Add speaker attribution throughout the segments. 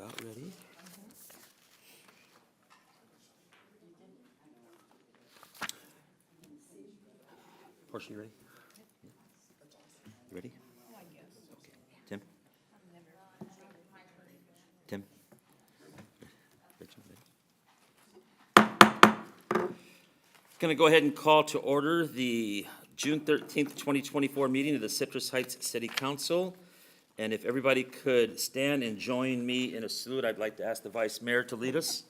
Speaker 1: about ready. Portia, you ready? You ready? Okay. Tim? Tim? Rachel, ready? Going to go ahead and call to order the June 13th, 2024 meeting of the Citrus Heights City Council. And if everybody could stand and join me in a salute, I'd like to ask the Vice Mayor to lead us.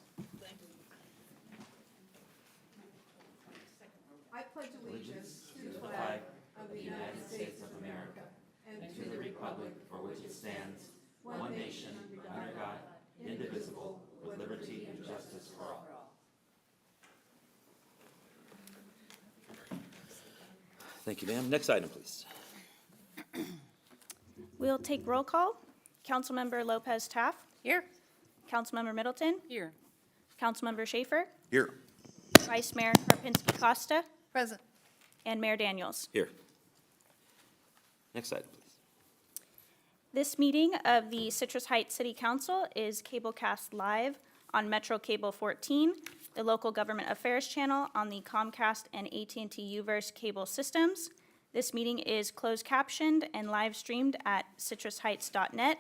Speaker 2: I pledge allegiance to the flag of the United States of America and to the republic for which it stands, one nation, under God, indivisible, with liberty and justice for all.
Speaker 1: Thank you, ma'am. Next item, please.
Speaker 3: We'll take roll call. Councilmember Lopez Taft.
Speaker 4: Here.
Speaker 3: Councilmember Middleton.
Speaker 4: Here.
Speaker 3: Councilmember Schaefer.
Speaker 1: Here.
Speaker 3: Vice Mayor Karpinski Costa.
Speaker 4: Present.
Speaker 3: And Mayor Daniels.
Speaker 1: Here. Next item, please.
Speaker 3: This meeting of the Citrus Heights City Council is cablecast live on Metro Cable 14, the local government affairs channel on the Comcast and AT&T Uverse cable systems. This meeting is closed captioned and live streamed at citrusheights.net.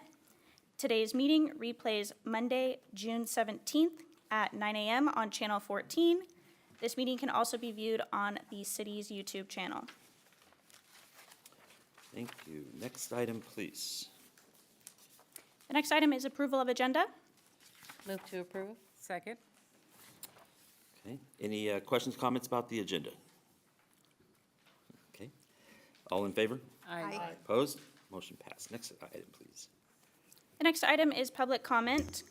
Speaker 3: Today's meeting replays Monday, June 17th at 9 a.m. on Channel 14. This meeting can also be viewed on the city's YouTube channel.
Speaker 1: Thank you. Next item, please.
Speaker 3: The next item is approval of agenda.
Speaker 4: Move to approve. Second.
Speaker 1: Okay. Any questions, comments about the agenda? Okay. All in favor?
Speaker 4: Aye.
Speaker 1: Opposed? Motion passed. Next item, please.
Speaker 3: The next item is public comment.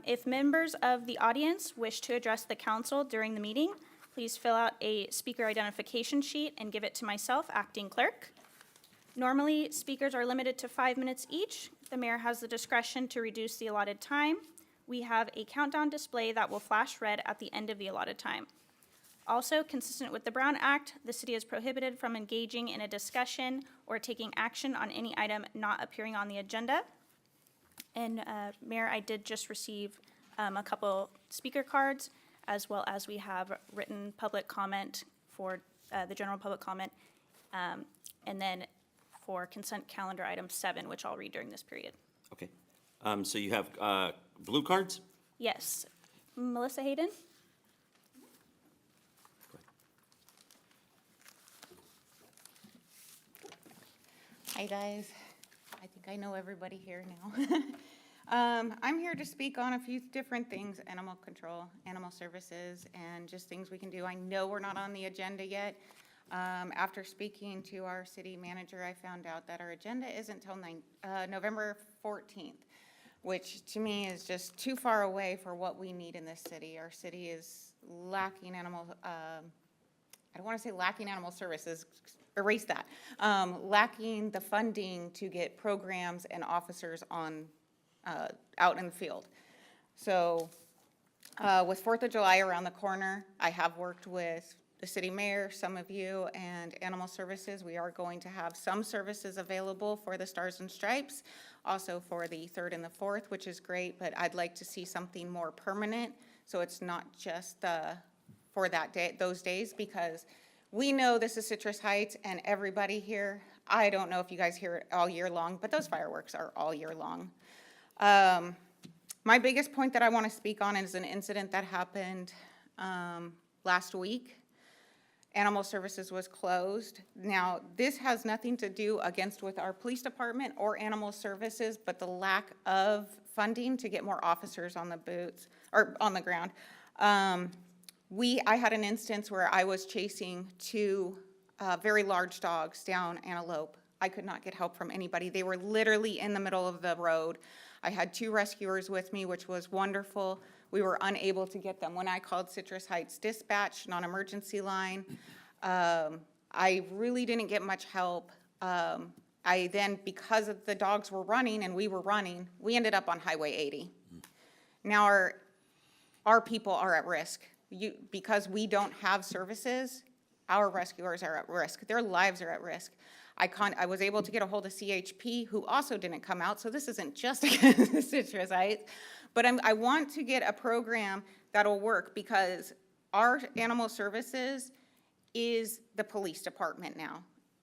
Speaker 3: If members of the audience wish to address the council during the meeting, please fill out a speaker identification sheet and give it to myself, acting clerk. Normally, speakers are limited to 5 minutes each. The mayor has the discretion to reduce the allotted time. We have a countdown display that will flash red at the end of the allotted time. Also, consistent with the Brown Act, the city is prohibited from engaging in a discussion or taking action on any item not appearing on the agenda. And Mayor, I did just receive a couple speaker cards, as well as we have written public comment for the general public comment, and then for consent calendar item 7, which I'll read during this period.
Speaker 1: Okay. So you have blue cards?
Speaker 3: Yes. Melissa Hayden?
Speaker 5: Hi, guys. I think I know everybody here now. I'm here to speak on a few different things: animal control, animal services, and just things we can do. I know we're not on the agenda yet. After speaking to our city manager, I found out that our agenda isn't till November 14th, which to me is just too far away for what we need in this city. Our city is lacking I don't want to say lacking animal services, erase that. Lacking the funding to get programs and officers on out in the field. So with 4th of July around the corner, I have worked with the city mayor, some of you, and Animal Services. We are going to have some services available for the Stars and Stripes, also for the 3rd and the 4th, which is great, but I'd like to see something more permanent, so it's not just for that day, those days, because we know this is Citrus Heights, and everybody here, I don't know if you guys hear it all year long, but those fireworks are all year long. My biggest point that I want to speak on is an incident that happened last week. Animal Services was closed. Now, this has nothing to do with our police department or Animal Services, but the lack of funding to get more officers on the boots or on the ground. I had an instance where I was chasing 2 very large dogs down Antelope. I could not get help from anybody. They were literally in the middle of the road. I had 2 rescuers with me, which was wonderful. We were unable to get them. When I called Citrus Heights Dispatch, non-emergency line, I really didn't get much help. I then, because of the dogs were running and we were running, we ended up on Highway 80. Now our people are at risk. Because we don't have services, our rescuers are at risk. Their lives are at risk. I was able to get a hold of CHP, who also didn't come out, so this isn't just against Citrus Heights. But I want to get a program that'll work, because our animal services is the police department now,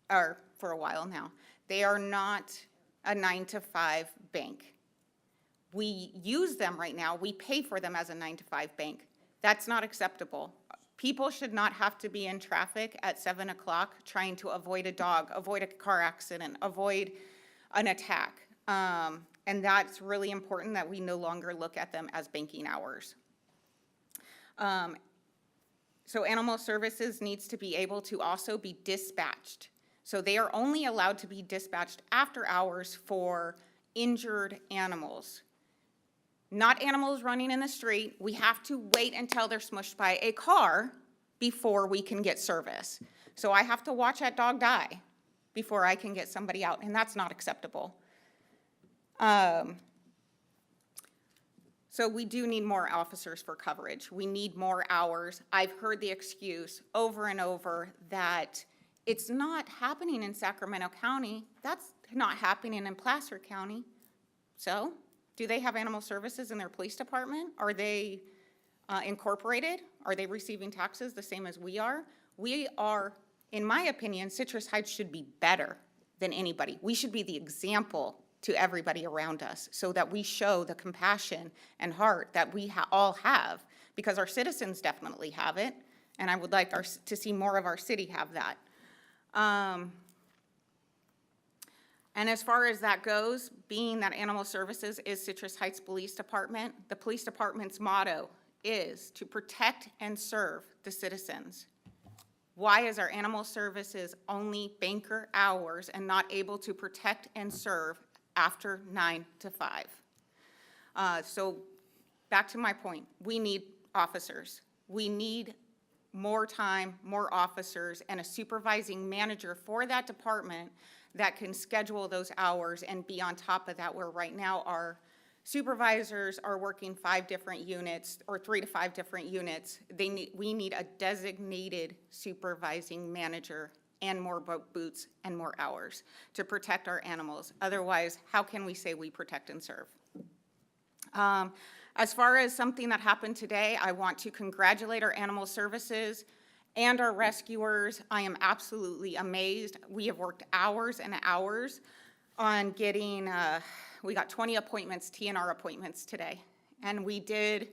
Speaker 5: or for a while now. They are not a 9-to-5 bank. We use them right now, we pay for them as a 9-to-5 bank. That's not acceptable. People should not have to be in traffic at 7 o'clock trying to avoid a dog, avoid a car accident, avoid an attack. And that's really important, that we no longer look at them as banking hours. So animal services needs to be able to also be dispatched. So they are only allowed to be dispatched after hours for injured animals. Not animals running in the street. We have to wait until they're smushed by a car before we can get service. So I have to watch that dog die before I can get somebody out, and that's not acceptable. So we do need more officers for coverage. We need more hours. I've heard the excuse over and over that it's not happening in Sacramento County. That's not happening in Placer County. So, do they have animal services in their police department? Are they incorporated? Are they receiving taxes the same as we are? We are, in my opinion, Citrus Heights should be better than anybody. We should be the example to everybody around us, so that we show the compassion and heart that we all have, because our citizens definitely have it, and I would like to see more of our city have that. And as far as that goes, being that animal services is Citrus Heights Police Department, the police department's motto is to protect and serve the citizens. Why is our animal services only banker hours and not able to protect and serve after 9 to 5? So back to my point, we need officers. We need more time, more officers, and a supervising manager for that department that can schedule those hours and be on top of that, where right now our supervisors are working 5 different units, or 3 to 5 different units. We need a designated supervising manager and more boots and more hours to protect our animals. Otherwise, how can we say we protect and serve? As far as something that happened today, I want to congratulate our animal services and our rescuers. I am absolutely amazed. We have worked hours and hours on getting, we got 20 appointments, TNR appointments today. And we did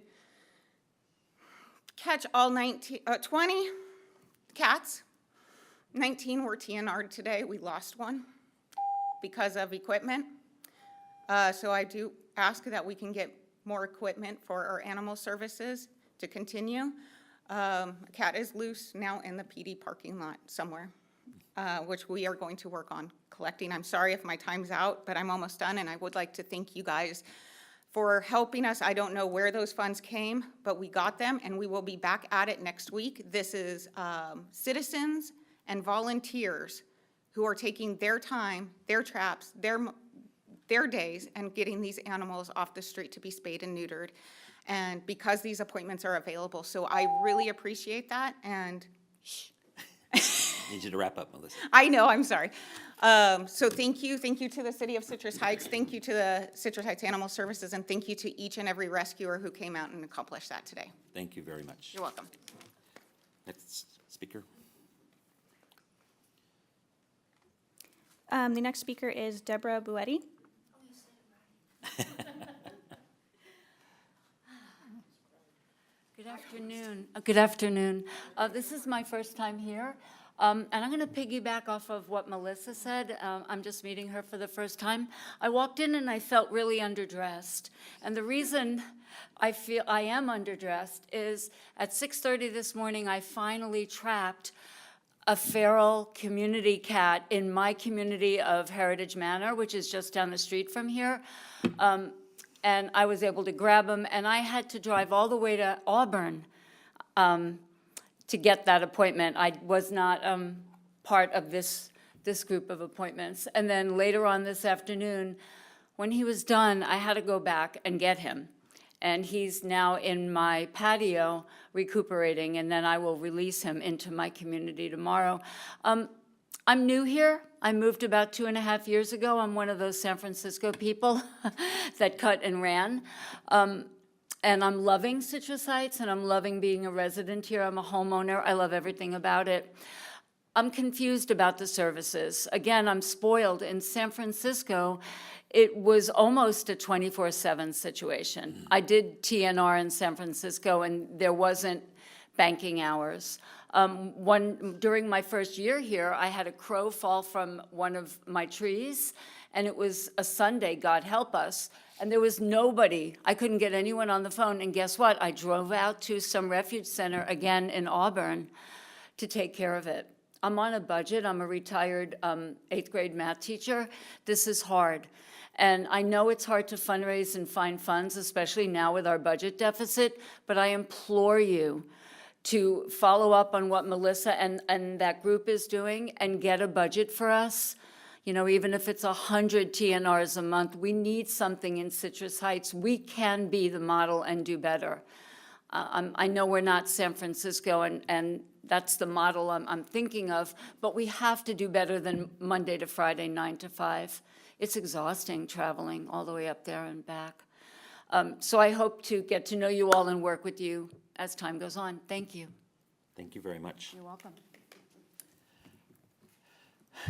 Speaker 5: catch all 20 cats. 19 were TNR'd today. We lost one because of equipment. So I do ask that we can get more equipment for our animal services to continue. A cat is loose now in the PD parking lot somewhere, which we are going to work on collecting. I'm sorry if my time's out, but I'm almost done, and I would like to thank you guys for helping us. I don't know where those funds came, but we got them, and we will be back at it next week. This is citizens and volunteers who are taking their time, their traps, their days, and getting these animals off the street to be spayed and neutered. And because these appointments are available, so I really appreciate that. And
Speaker 1: Need you to wrap up, Melissa.
Speaker 5: I know, I'm sorry. So thank you to the city of Citrus Heights, thank you to the Citrus Heights Animal Services, and thank you to each and every rescuer who came out and accomplished that today.
Speaker 1: Thank you very much.
Speaker 5: You're welcome.
Speaker 1: Next speaker.
Speaker 3: The next speaker is Deborah Buetti.
Speaker 2: Good afternoon. Good afternoon. This is my first time here, and I'm going to piggyback off of what Melissa said. I'm just meeting her for the first time. I walked in and I felt really underdressed, and the reason I feel I am underdressed is at 6:30 this morning I finally trapped a feral community cat in my community of Heritage Manor, which is just down the street from here. And I was able to grab him, and I had to drive all the way to Auburn to get that appointment. I was not part of this group of appointments. And then later on this afternoon, when he was done, I had to go back and get him. And he's now in my patio recuperating, and then I will release him into my community tomorrow.
Speaker 6: I'm new here. I moved about 2.5 years ago. I'm one of those San Francisco people that cut and ran. And I'm loving Citrus Heights, and I'm loving being a resident here. I'm a homeowner. I love everything about it. I'm confused about the services. Again, I'm spoiled. In San Francisco, it was almost a 24/7 situation. I did TNR in San Francisco, and there wasn't banking hours. During my first year here, I had a crow fall from one of my trees, and it was a Sunday, God help us, and there was nobody. I couldn't get anyone on the phone, and guess what? I drove out to some refuge center, again in Auburn, to take care of it. I'm on a budget. I'm a retired 8th grade math teacher. This is hard. And I know it's hard to fundraise and find funds, especially now with our budget deficit, but I implore you to follow up on what Melissa and that group is doing and get a budget for us. You know, even if it's 100 TNRs a month, we need something in Citrus Heights. We can be the model and do better. I know we're not San Francisco, and that's the model I'm thinking of, but we have to do better than Monday to Friday, 9 to 5. It's exhausting traveling all the way up there and back. So I hope to get to know you all and work with you as time goes on. Thank you.
Speaker 1: Thank you very much.
Speaker 6: You're welcome.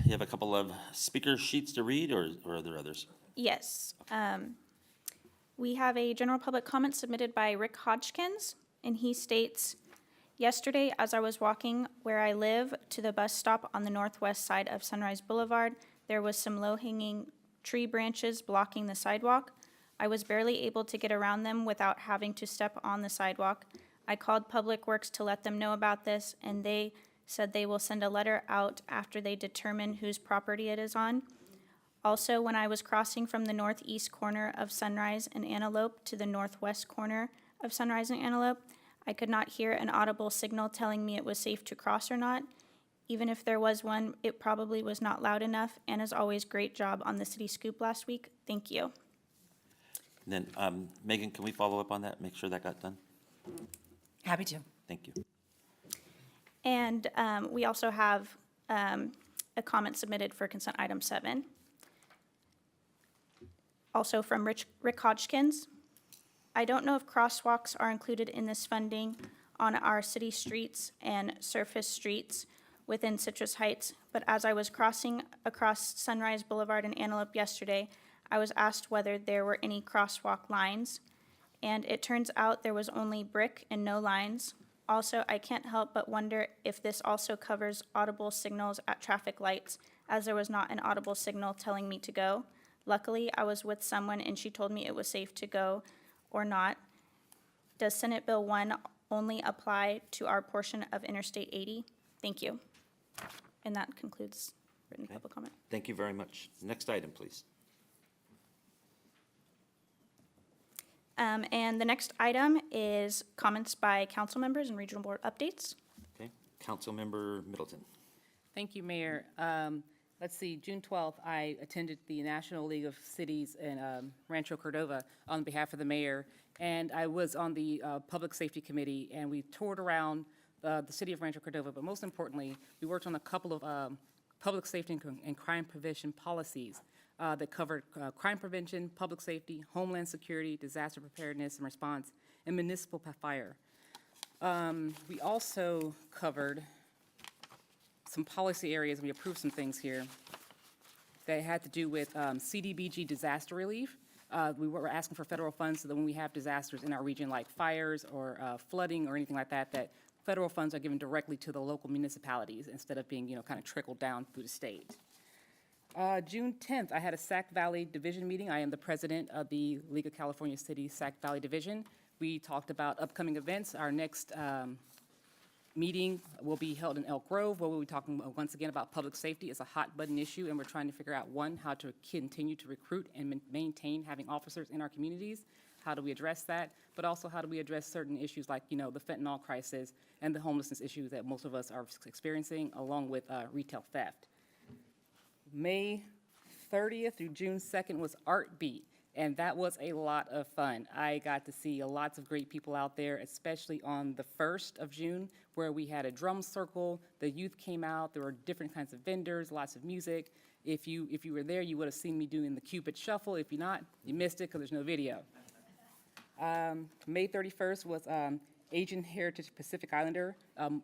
Speaker 1: You have a couple of speaker sheets to read, or are there others?
Speaker 3: Yes. We have a general public comment submitted by Rick Hodgkins, and he states, "Yesterday, as I was walking where I live to the bus stop on the northwest side of Sunrise Boulevard, there was some low-hanging tree branches blocking the sidewalk. I was barely able to get around them without having to step on the sidewalk. I called Public Works to let them know about this, and they said they will send a letter out after they determine whose property it is on. Also, when I was crossing from the northeast corner of Sunrise and Antelope to the northwest corner of Sunrise and Antelope, I could not hear an audible signal telling me it was safe to cross or not. Even if there was one, it probably was not loud enough. And as always, great job on the City Scoop last week. Thank you."
Speaker 1: And then, Megan, can we follow up on that, make sure that got done?
Speaker 4: Happy to.
Speaker 1: Thank you.
Speaker 3: And we also have a comment submitted for consent item 7. Also from Rick Hodgkins. "I don't know if crosswalks are included in this funding on our city streets and surface streets within Citrus Heights, but as I was crossing across Sunrise Boulevard in Antelope yesterday, I was asked whether there were any crosswalk lines, and it turns out there was only brick and no lines. Also, I can't help but wonder if this also covers audible signals at traffic lights, as there was not an audible signal telling me to go. Luckily, I was with someone and she told me it was safe to go or not. Does Senate Bill 1 only apply to our portion of Interstate 80? Thank you." And that concludes written
Speaker 1: Okay.
Speaker 3: public comment.
Speaker 1: Thank you very much. Next item, please.
Speaker 3: And the next item is comments by council members and regional board updates.
Speaker 1: Okay, Councilmember Middleton.
Speaker 4: Thank you, Mayor. Let's see, June 12th, I attended the National League of Cities in Rancho Cordova on behalf of the mayor, and I was on the Public Safety Committee, and we toured around the city of Rancho Cordova, but most importantly, we worked on a couple of public safety and crime prevention policies that covered crime prevention, public safety, homeland security, disaster preparedness and response, and municipal fire. We also covered some policy areas, and we approved some things here that had to do with CDBG disaster relief. We were asking for federal funds so that when we have disasters in our region like fires or flooding or anything like that, that federal funds are given directly to the local municipalities instead of being, kind of trickled down through the state. June 10th, I had a Sac Valley Division meeting. I am the president of the League of California Cities Sac Valley Division. We talked about upcoming events. Our next meeting will be held in Elk Grove, where we'll be talking once again about public safety. It's a hot button issue, and we're trying to figure out, one, how to continue to recruit and maintain having officers in our communities. How do we address that? But also, how do we address certain issues like, the fentanyl crisis and the homelessness issue that most of us are experiencing, along with retail theft. May 30th through June 2nd was Art Beat. And that was a lot of fun. I got to see lots of great people out there, especially on the 1st of June, where we had a drum circle. The youth came out. There were different kinds of vendors, lots of music. If you were there, you would have seen me doing the Cupid Shuffle. If you're not, you missed it because there's no video. May 31st was Asian Heritage Pacific Islander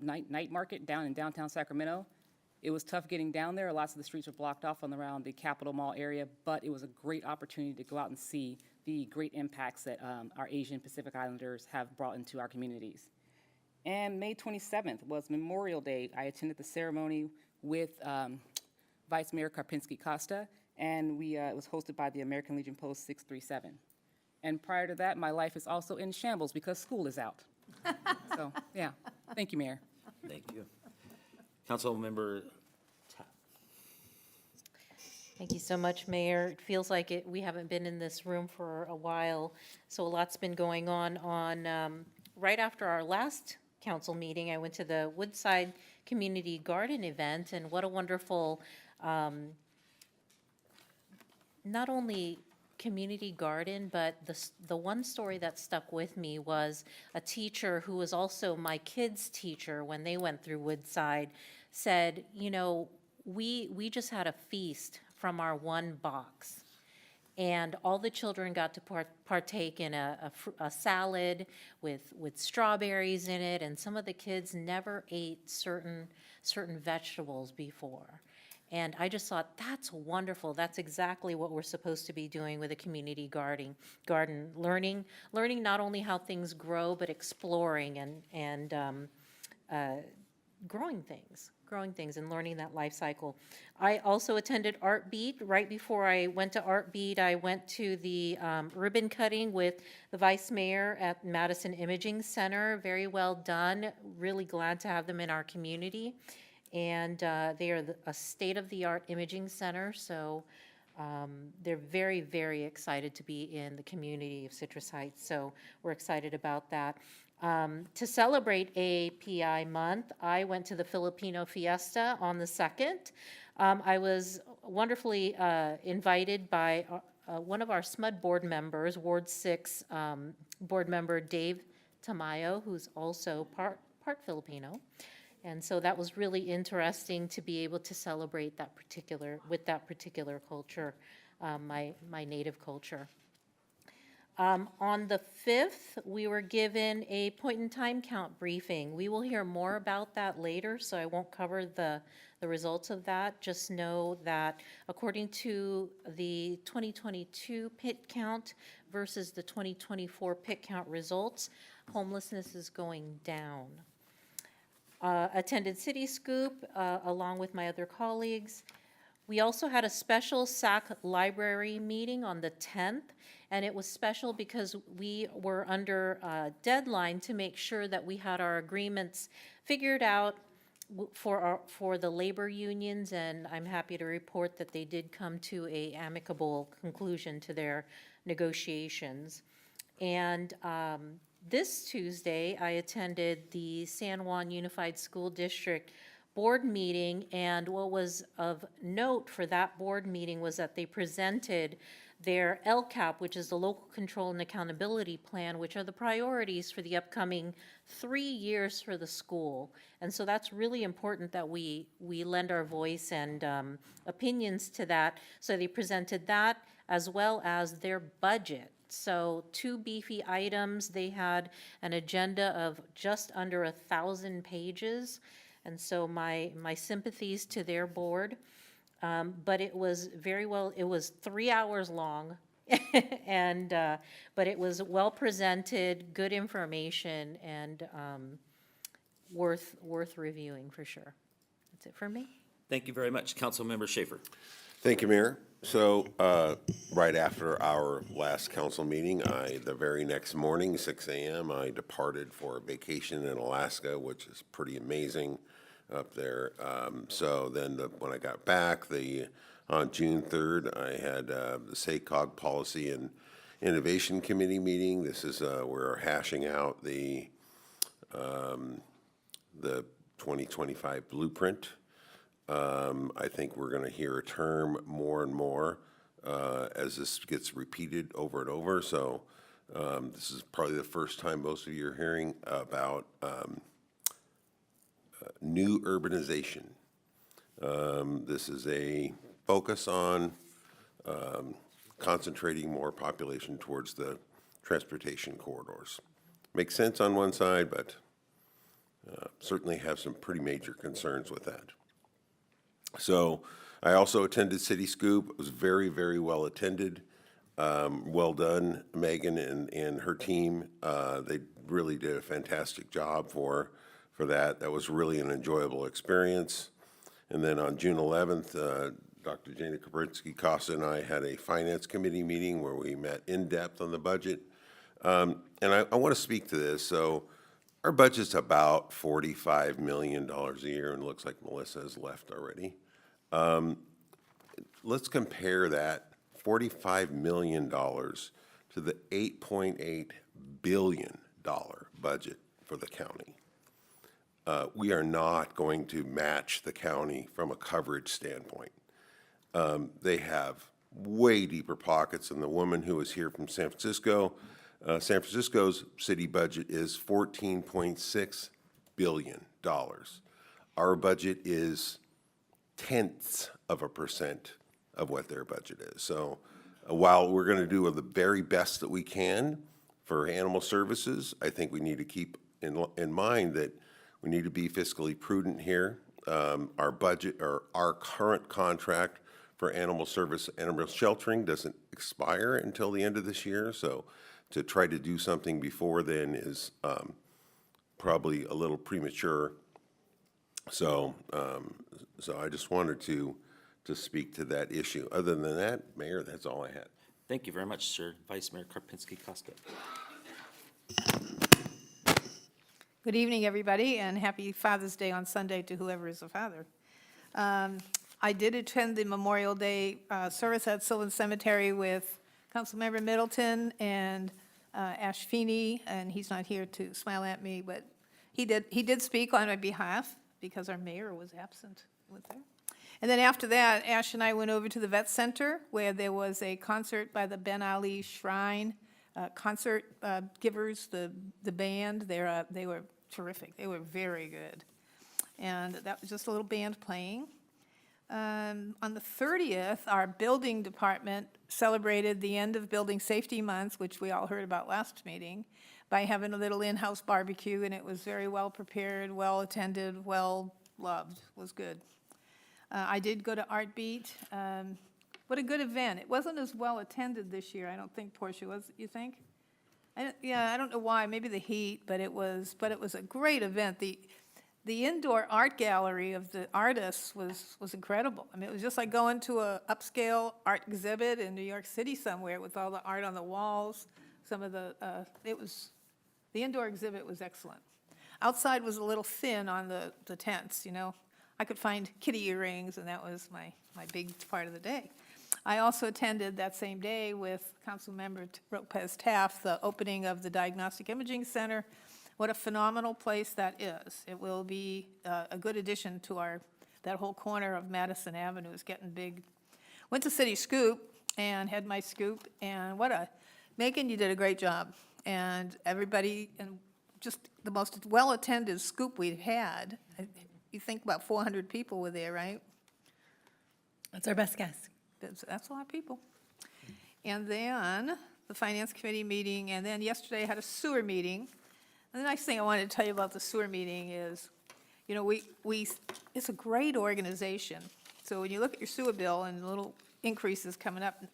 Speaker 4: night market down in downtown Sacramento. It was tough getting down there. Lots of the streets were blocked off around the Capitol Mall area, but it was a great opportunity to go out and see the great impacts that our Asian Pacific Islanders have brought into our communities. And May 27th was Memorial Day. I attended the ceremony with Vice Mayor Karpinski Costa, and it was hosted by the American Legion Post 637. And prior to that, my life is also in shambles because school is out. So, yeah. Thank you, Mayor.
Speaker 1: Thank you. Councilmember Tapp.
Speaker 2: Thank you so much, Mayor. It feels like we haven't been in this room for a while, so a lot's been going on. Right after our last council meeting, I went to the Woodside Community Garden event, and what a wonderful, not only community garden, but the one story that stuck with me was a teacher who was also my kids' teacher when they went through Woodside said, you know, we just had a feast from our one box. And all the children got to partake in a salad with strawberries in it, and some of the kids never ate certain vegetables before. And I just thought, that's wonderful. That's exactly what we're supposed to be doing with a community garden, learning not only how things grow, but exploring and growing things and learning that life cycle. I also attended Art Beat. Right before I went to Art Beat, I went to the ribbon cutting with the Vice Mayor at Madison Imaging Center. Very well done. Really glad to have them in our community. And they are a state-of-the-art imaging center, so they're very, very excited to be in the community of Citrus Heights, so we're excited about that. To celebrate API month, I went to the Filipino Fiesta on the 2nd. I was wonderfully invited by one of our SMUD board members, Ward 6 board member Dave Tamayo, who's also part Filipino. And so that was really interesting to be able to celebrate that particular culture, my native culture. On the 5th, we were given a point-in-time count briefing. We will hear more about that later, so I won't cover the results of that. Just know that according to the 2022 pit count versus the 2024 pit count results, homelessness is going down. Attended City Scoop along with my other colleagues. We also had a special SAC library meeting on the 10th, and it was special because we were under deadline to make sure that we had our agreements figured out for the labor unions, and I'm happy to report that they did come to an amicable conclusion to their negotiations. And this Tuesday, I attended the San Juan Unified School District board meeting, and what was of note for that board meeting was that they presented their LCAP, which is the Local Control and Accountability Plan, which are the priorities for the upcoming 3 years for the school. And so that's really important that we lend our voice and opinions to that. So they presented that as well as their budget. So 2 beefy items. They had an agenda of just under 1,000 pages. And so my sympathies to their board. But it was very well, it was 3 hours long. And, but it was well presented, good information, and worth reviewing for sure. That's it for me.
Speaker 1: Thank you very much. Councilmember Schaefer.
Speaker 7: Thank you, Mayor. So, right after our last council meeting, the very next morning, 6 a.m., I departed for a vacation in Alaska, which is pretty amazing up there. So then when I got back, on June 3rd, I had the SACOG Policy and Innovation Committee meeting. This is we're hashing out the 2025 blueprint. I think we're going to hear a term more and more as this gets repeated over and over. So this is probably the first time most of you are hearing about new urbanization. This is a focus on concentrating more population towards the transportation corridors. Makes sense on one side, but certainly have some pretty major concerns with that. So I also attended City Scoop. It was very, very well attended. Well done, Megan and her team. They really did a fantastic job for that. That was really an enjoyable experience. And then on June 11th, Dr. Jana Kaprinsky-Costa and I had a Finance Committee meeting where we met in depth on the budget. And I want to speak to this. So our budget's about $45 million a year, and it looks like Melissa has left already. Let's compare that $45 million to the $8.8 billion budget for the county. We are not going to match the county from a coverage standpoint. They have way deeper pockets than the woman who was here from San Francisco. San Francisco's city budget is $14.6 billion. Our budget is 0.1% of what their budget is. So while we're going to do the very best that we can for animal services, I think we need to keep in mind that we need to be fiscally prudent here. Our budget, or our current contract for animal sheltering doesn't expire until the end of this year. So to try to do something before then is probably a little premature. So I just wanted to speak to that issue. Other than that, Mayor, that's all I had.
Speaker 1: Thank you very much, sir. Vice Mayor Karpinski-Costa.
Speaker 8: Good evening, everybody, and happy Father's Day on Sunday to whoever is a father. I did attend the Memorial Day service at Sylvan Cemetery with Councilmember Middleton and Ash Feeney, and he's not here to smile at me, but he did speak on my behalf because our mayor was absent with her. And then after that, Ash and I went over to the Vet Center where there was a concert by the Ben Ali Shrine concert givers, the band. They were terrific. They were very good. And that was just a little band playing. On the 30th, our building department celebrated the end of Building Safety Month, which we all heard about last meeting, by having a little in-house barbecue, and it was very well prepared, well attended, well loved. It was good. I did go to Art Beat. What a good event. It wasn't as well attended this year, I don't think, Portia, was, you think? I don't know why, maybe the heat, but it was a great event. The indoor art gallery of the artists was incredible. I mean, it was just like going to a upscale art exhibit in New York City somewhere with all the art on the walls. Some of the indoor exhibit was excellent. Outside was a little thin on the tents, you know. I could find kitty earrings, and that was my big part of the day. I also attended that same day with Councilmember Lopez Taft the opening of the Diagnostic Imaging Center. What a phenomenal place that is. It will be a good addition to that whole corner of Madison Avenue is getting big. Went to City Scoop and had my scoop, and Megan, you did a great job. And everybody, and just the most well-attended scoop we've had. You think about 400 people were there, right?
Speaker 2: That's our best guess.
Speaker 8: That's a lot of people. And then the Finance Committee meeting, and then yesterday I had a sewer meeting. And the nice thing I wanted to tell you about the sewer meeting is, you know, it's a great organization. So when you look at your sewer bill and little increases coming up,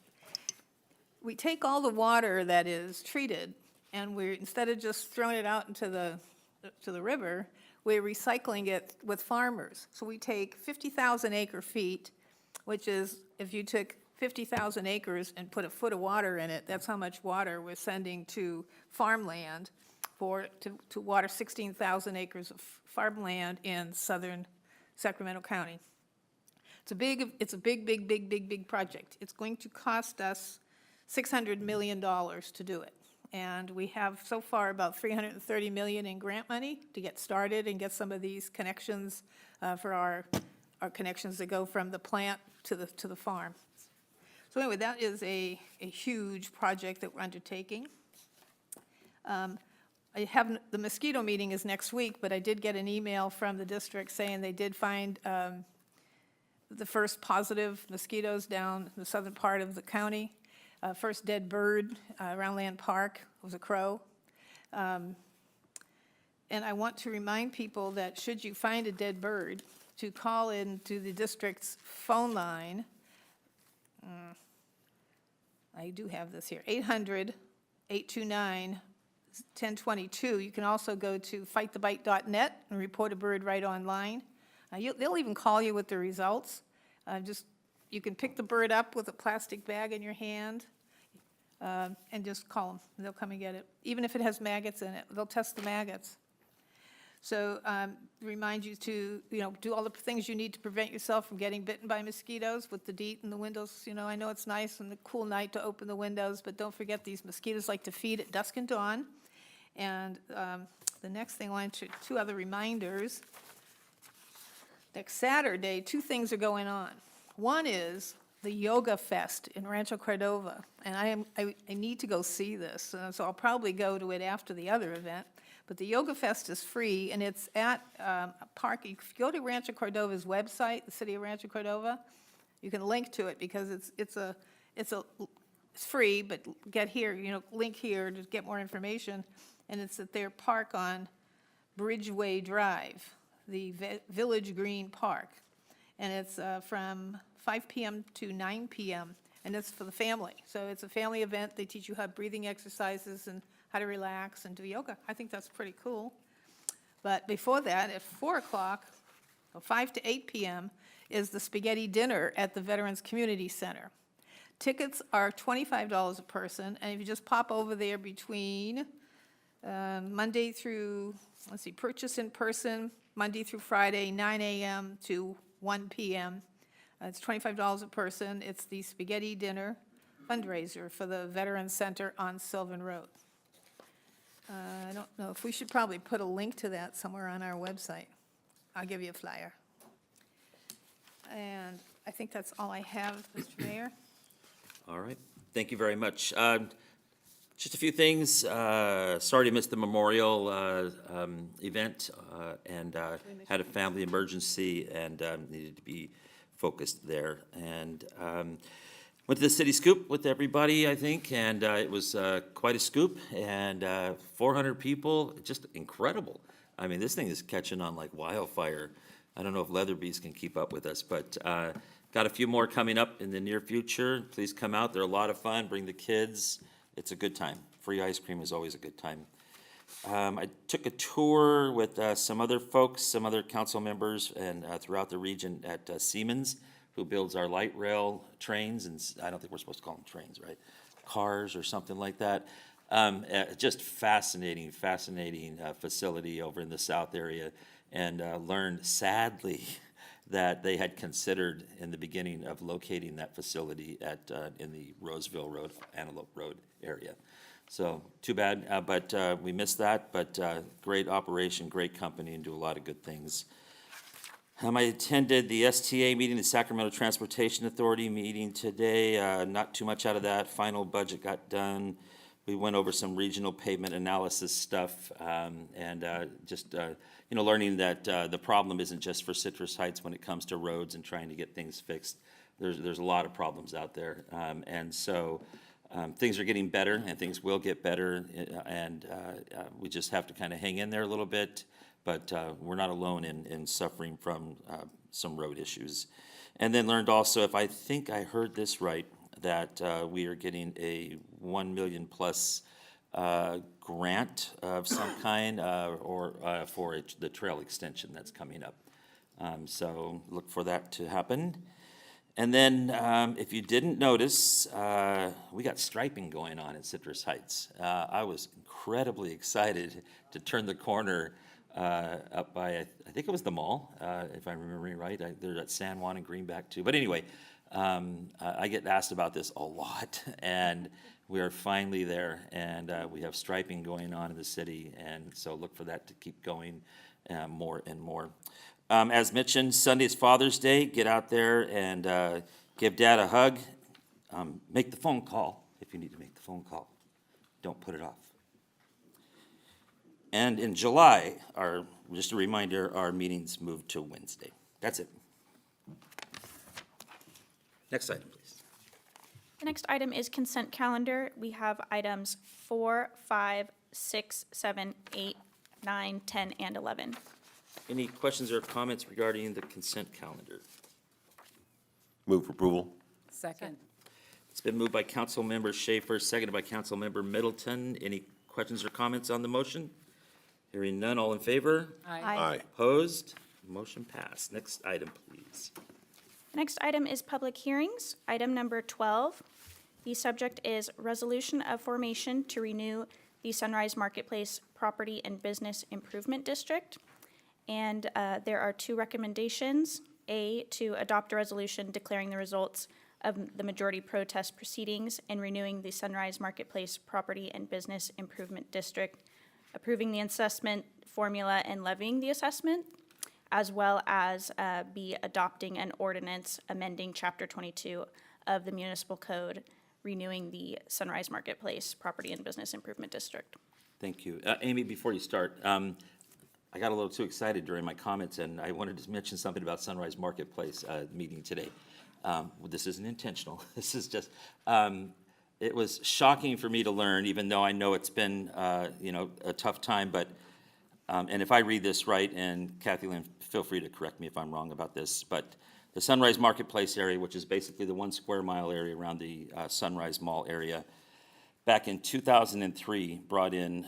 Speaker 8: we take all the water that is treated, and instead of just throwing it out into the river, we're recycling it with farmers. So we take 50,000 acre feet, which is, if you took 50,000 acres and put a foot of water in it, that's how much water we're sending to farmland to water 16,000 acres of farmland in southern Sacramento County. It's a big project. It's going to cost us $600 million to do it. And we have so far about $330 million in grant money to get started and get some of these connections for our connections that go from the plant to the farm. So anyway, that is a huge project that we're undertaking. The mosquito meeting is next week, but I did get an email from the district saying they did find the first positive mosquitoes down the southern part of the county. First dead bird around Land Park was a crow. And I want to remind people that should you find a dead bird, to call in to the district's phone line. I do have this here, 800-829-1022. You can also go to fightthebite.net and report a bird right online. They'll even call you with the results. You can pick the bird up with a plastic bag in your hand and just call them. They'll come and get it. Even if it has maggots in it, they'll test the maggots. So remind you to, do all the things you need to prevent yourself from getting bitten by mosquitoes with the DEET and the windows. I know it's nice on a cool night to open the windows, but don't forget these mosquitoes like to feed at dusk and dawn. And the next thing, I want to, 2 other reminders. Next Saturday, 2 things are going on. One is the Yoga Fest in Rancho Cordova, and I need to go see this, so I'll probably go to it after the other event. But the Yoga Fest is free, and it's at a park. If you go to Rancho Cordova's website, the city of Rancho Cordova, you can link to it because it's free, but get here, link here to get more information. And it's at their park on Bridgeway Drive, the Village Green Park. And it's from 5 p.m. to 9 p.m., and it's for the family. So it's a family event. They teach you how breathing exercises and how to relax and do yoga. I think that's pretty cool. But before that, at 4 o'clock, or 5 to 8 p.m., is the spaghetti dinner at the Veterans Community Center. Tickets are $25 a person, and if you just pop over there between Monday through, purchase in person, Monday through Friday, 9 a.m. to 1 p.m. It's $25 a person. It's the spaghetti dinner fundraiser for the Veterans Center on Sylvan Road. I don't know if we should probably put a link to that somewhere on our website. I'll give you a flyer. And I think that's all I have, Mr. Mayor.
Speaker 1: All right, thank you very much. Just a few things. Sorry to miss the memorial event and had a family emergency and needed to be focused there. And went to the City Scoop with everybody, I think, and it was quite a scoop, and 400 people, just incredible. I mean, this thing is catching on like wildfire. I don't know if Leatherby's can keep up with us, but got a few more coming up in the near future. Please come out. They're a lot of fun. Bring the kids. It's a good time. Free ice cream is always a good time. I took a tour with some other folks, some other council members, and throughout the region at Siemens, who builds our light rail trains, and I don't think we're supposed to call them trains, right? Cars or something like that. Just fascinating facility over in the south area, and learned sadly that they had considered in the beginning of locating that facility at in the Roseville Road, Antelope Road area. So too bad, but we missed that, but great operation, great company, and do a lot of good things. I attended the STA meeting, the Sacramento Transportation Authority meeting today. Not too much out of that. Final budget got done. We went over some regional pavement analysis stuff, and just learning that the problem isn't just for Citrus Heights when it comes to roads and trying to get things fixed. There's a lot of problems out there, and so things are getting better, and things will get better, and we just have to kind of hang in there a little bit. But we're not alone in suffering from some road issues. And then learned also, if I think I heard this right, that we are getting a $1 million plus grant of some kind or for the trail extension that's coming up. So look for that to happen. And then if you didn't notice, we got striping going on in Citrus Heights. I was incredibly excited to turn the corner up by, I think it was the mall, if I'm remembering right. They're at San Juan and Greenback too. But anyway, I get asked about this a lot, and we are finally there, and we have striping going on in the city, and so look for that to keep going more and more. As mentioned, Sunday is Father's Day. Get out there and give Dad a hug. make the phone call if you need to make the phone call. Don't put it off. And in July, just a reminder, our meetings moved to Wednesday. That's it. Next item, please.
Speaker 3: The next item is consent calendar. We have items 4, 5, 6, 7, 8, 9, 10, and 11.
Speaker 1: Any questions or comments regarding the consent calendar?
Speaker 7: Move for approval.
Speaker 4: Second.
Speaker 1: It's been moved by Councilmember Schaefer, seconded by Councilmember Middleton. Any questions or comments on the motion? Hearing none, all in favor?
Speaker 7: Aye.
Speaker 1: Opposed? Motion passed. Next item, please.
Speaker 3: Next item is public hearings. Item number 12. The subject is resolution of formation to renew the Sunrise Marketplace Property and Business Improvement District. And there are two recommendations. A, to adopt a resolution declaring the results of the majority protest proceedings and renewing the Sunrise Marketplace Property and Business Improvement District, approving the assessment formula and levying the assessment, as well as B, adopting an ordinance amending Chapter 22 of the Municipal Code, renewing the Sunrise Marketplace Property and Business Improvement District.
Speaker 1: Thank you. Amy, before you start, I got a little too excited during my comments, and I wanted to mention something about Sunrise Marketplace meeting today. This isn't intentional. This is just, it was shocking for me to learn, even though I know it's been, a tough time, but, and if I read this right, and Kathy Lynn, feel free to correct me if I'm wrong about this, but the Sunrise Marketplace area, which is basically the 1 square mile area around the Sunrise Mall area, back in 2003, brought in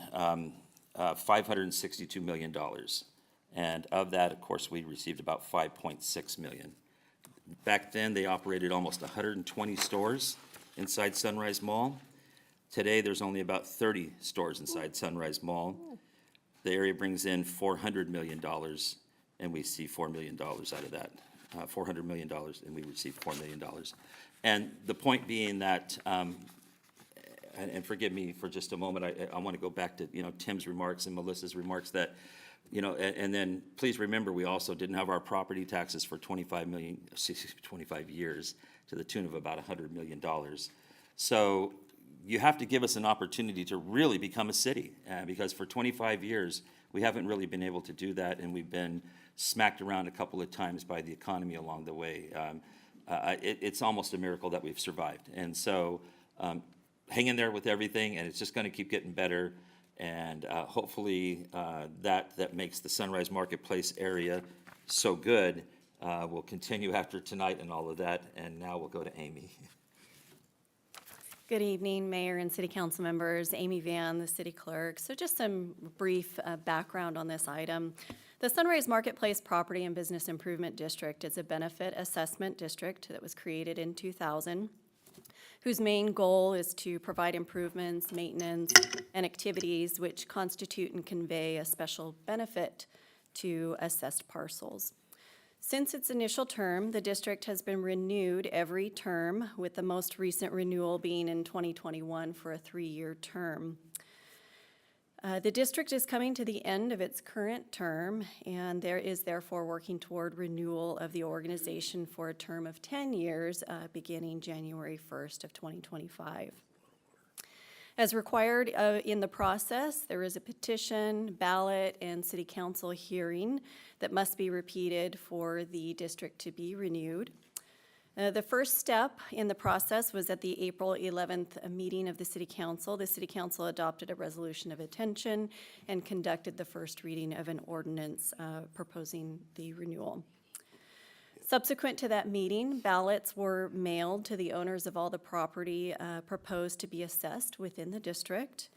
Speaker 1: $562 million. And of that, of course, we received about $5.6 million. Back then, they operated almost 120 stores inside Sunrise Mall. Today, there's only about 30 stores inside Sunrise Mall. The area brings in $400 million, and we see $4 million out of that. $400 million, and we receive $4 million. And the point being that, and forgive me for just a moment, I want to go back to, Tim's remarks and Melissa's remarks that, and then please remember, we also didn't have our property taxes for 25 years to the tune of about $100 million. So you have to give us an opportunity to really become a city, because for 25 years, we haven't really been able to do that, and we've been smacked around a couple of times by the economy along the way. It's almost a miracle that we've survived. And so hang in there with everything, and it's just going to keep getting better. And hopefully that makes the Sunrise Marketplace area so good will continue after tonight and all of that. And now we'll go to Amy.
Speaker 9: Good evening, Mayor and City Council members. Amy Van, the City Clerk. So just some brief background on this item. The Sunrise Marketplace Property and Business Improvement District is a benefit assessment district that was created in 2000, whose main goal is to provide improvements, maintenance, and activities which constitute and convey a special benefit to assessed parcels. Since its initial term, the district has been renewed every term, with the most recent renewal being in 2021 for a 3-year term. The district is coming to the end of its current term, and there is therefore working toward renewal of the organization for a term of 10 years, beginning January 1st of 2025. As required in the process, there is a petition, ballot, and city council hearing that must be repeated for the district to be renewed. The first step in the process was at the April 11th meeting of the City Council. The City Council adopted a resolution of intention and conducted the first reading of an ordinance proposing the renewal. Subsequent to that meeting, ballots were mailed to the owners of all the property proposed to be assessed within the district.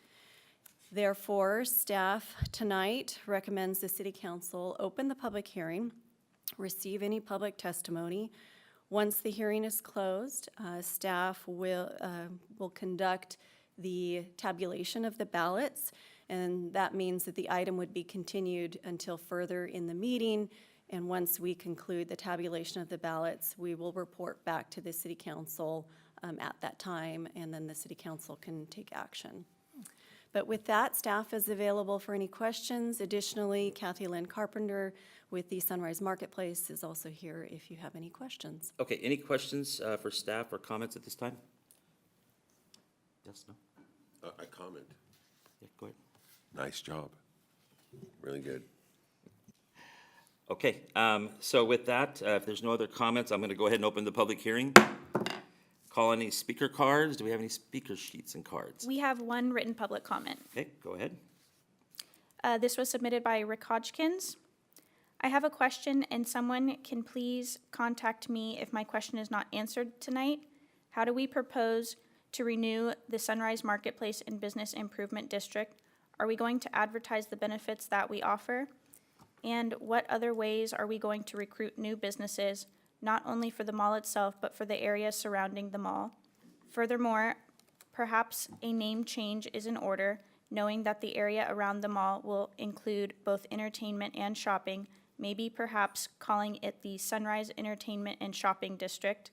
Speaker 9: Therefore, staff tonight recommends the City Council open the public hearing, receive any public testimony. Once the hearing is closed, staff will conduct the tabulation of the ballots, and that means that the item would be continued until further in the meeting. And once we conclude the tabulation of the ballots, we will report back to the City Council at that time, and then the City Council can take action. But with that, staff is available for any questions. Additionally, Kathy Lynn Carpenter with the Sunrise Marketplace is also here if you have any questions.
Speaker 1: Okay, any questions for staff or comments at this time? Yes, no?
Speaker 7: I comment.
Speaker 1: Yeah, go ahead.
Speaker 7: Nice job. Really good.
Speaker 1: Okay, so with that, if there's no other comments, I'm going to go ahead and open the public hearing. Call any speaker cards. Do we have any speaker sheets and cards?
Speaker 3: We have one written public comment.
Speaker 1: Okay, go ahead.
Speaker 3: This was submitted by Rick Hodgkins. I have a question, and someone can please contact me if my question is not answered tonight. How do we propose to renew the Sunrise Marketplace and Business Improvement District? Are we going to advertise the benefits that we offer? And what other ways are we going to recruit new businesses, not only for the mall itself, but for the area surrounding the mall? Furthermore, perhaps a name change is in order, knowing that the area around the mall will include both entertainment and shopping, maybe perhaps calling it the Sunrise Entertainment and Shopping District.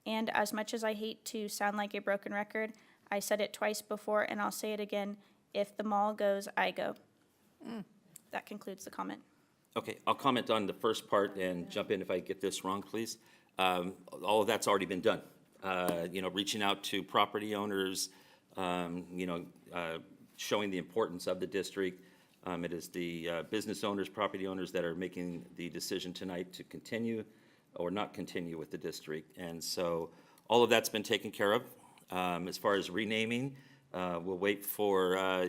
Speaker 3: And as much as I hate to sound like a broken record, I said it twice before and I'll say it again, if the mall goes, I go. That concludes the comment.
Speaker 1: Okay, I'll comment on the first part and jump in if I get this wrong, please. All of that's already been done. Reaching out to property owners, showing the importance of the district. It is the business owners, property owners that are making the decision tonight to continue or not continue with the district. And so all of that's been taken care of. As far as renaming, we'll wait for,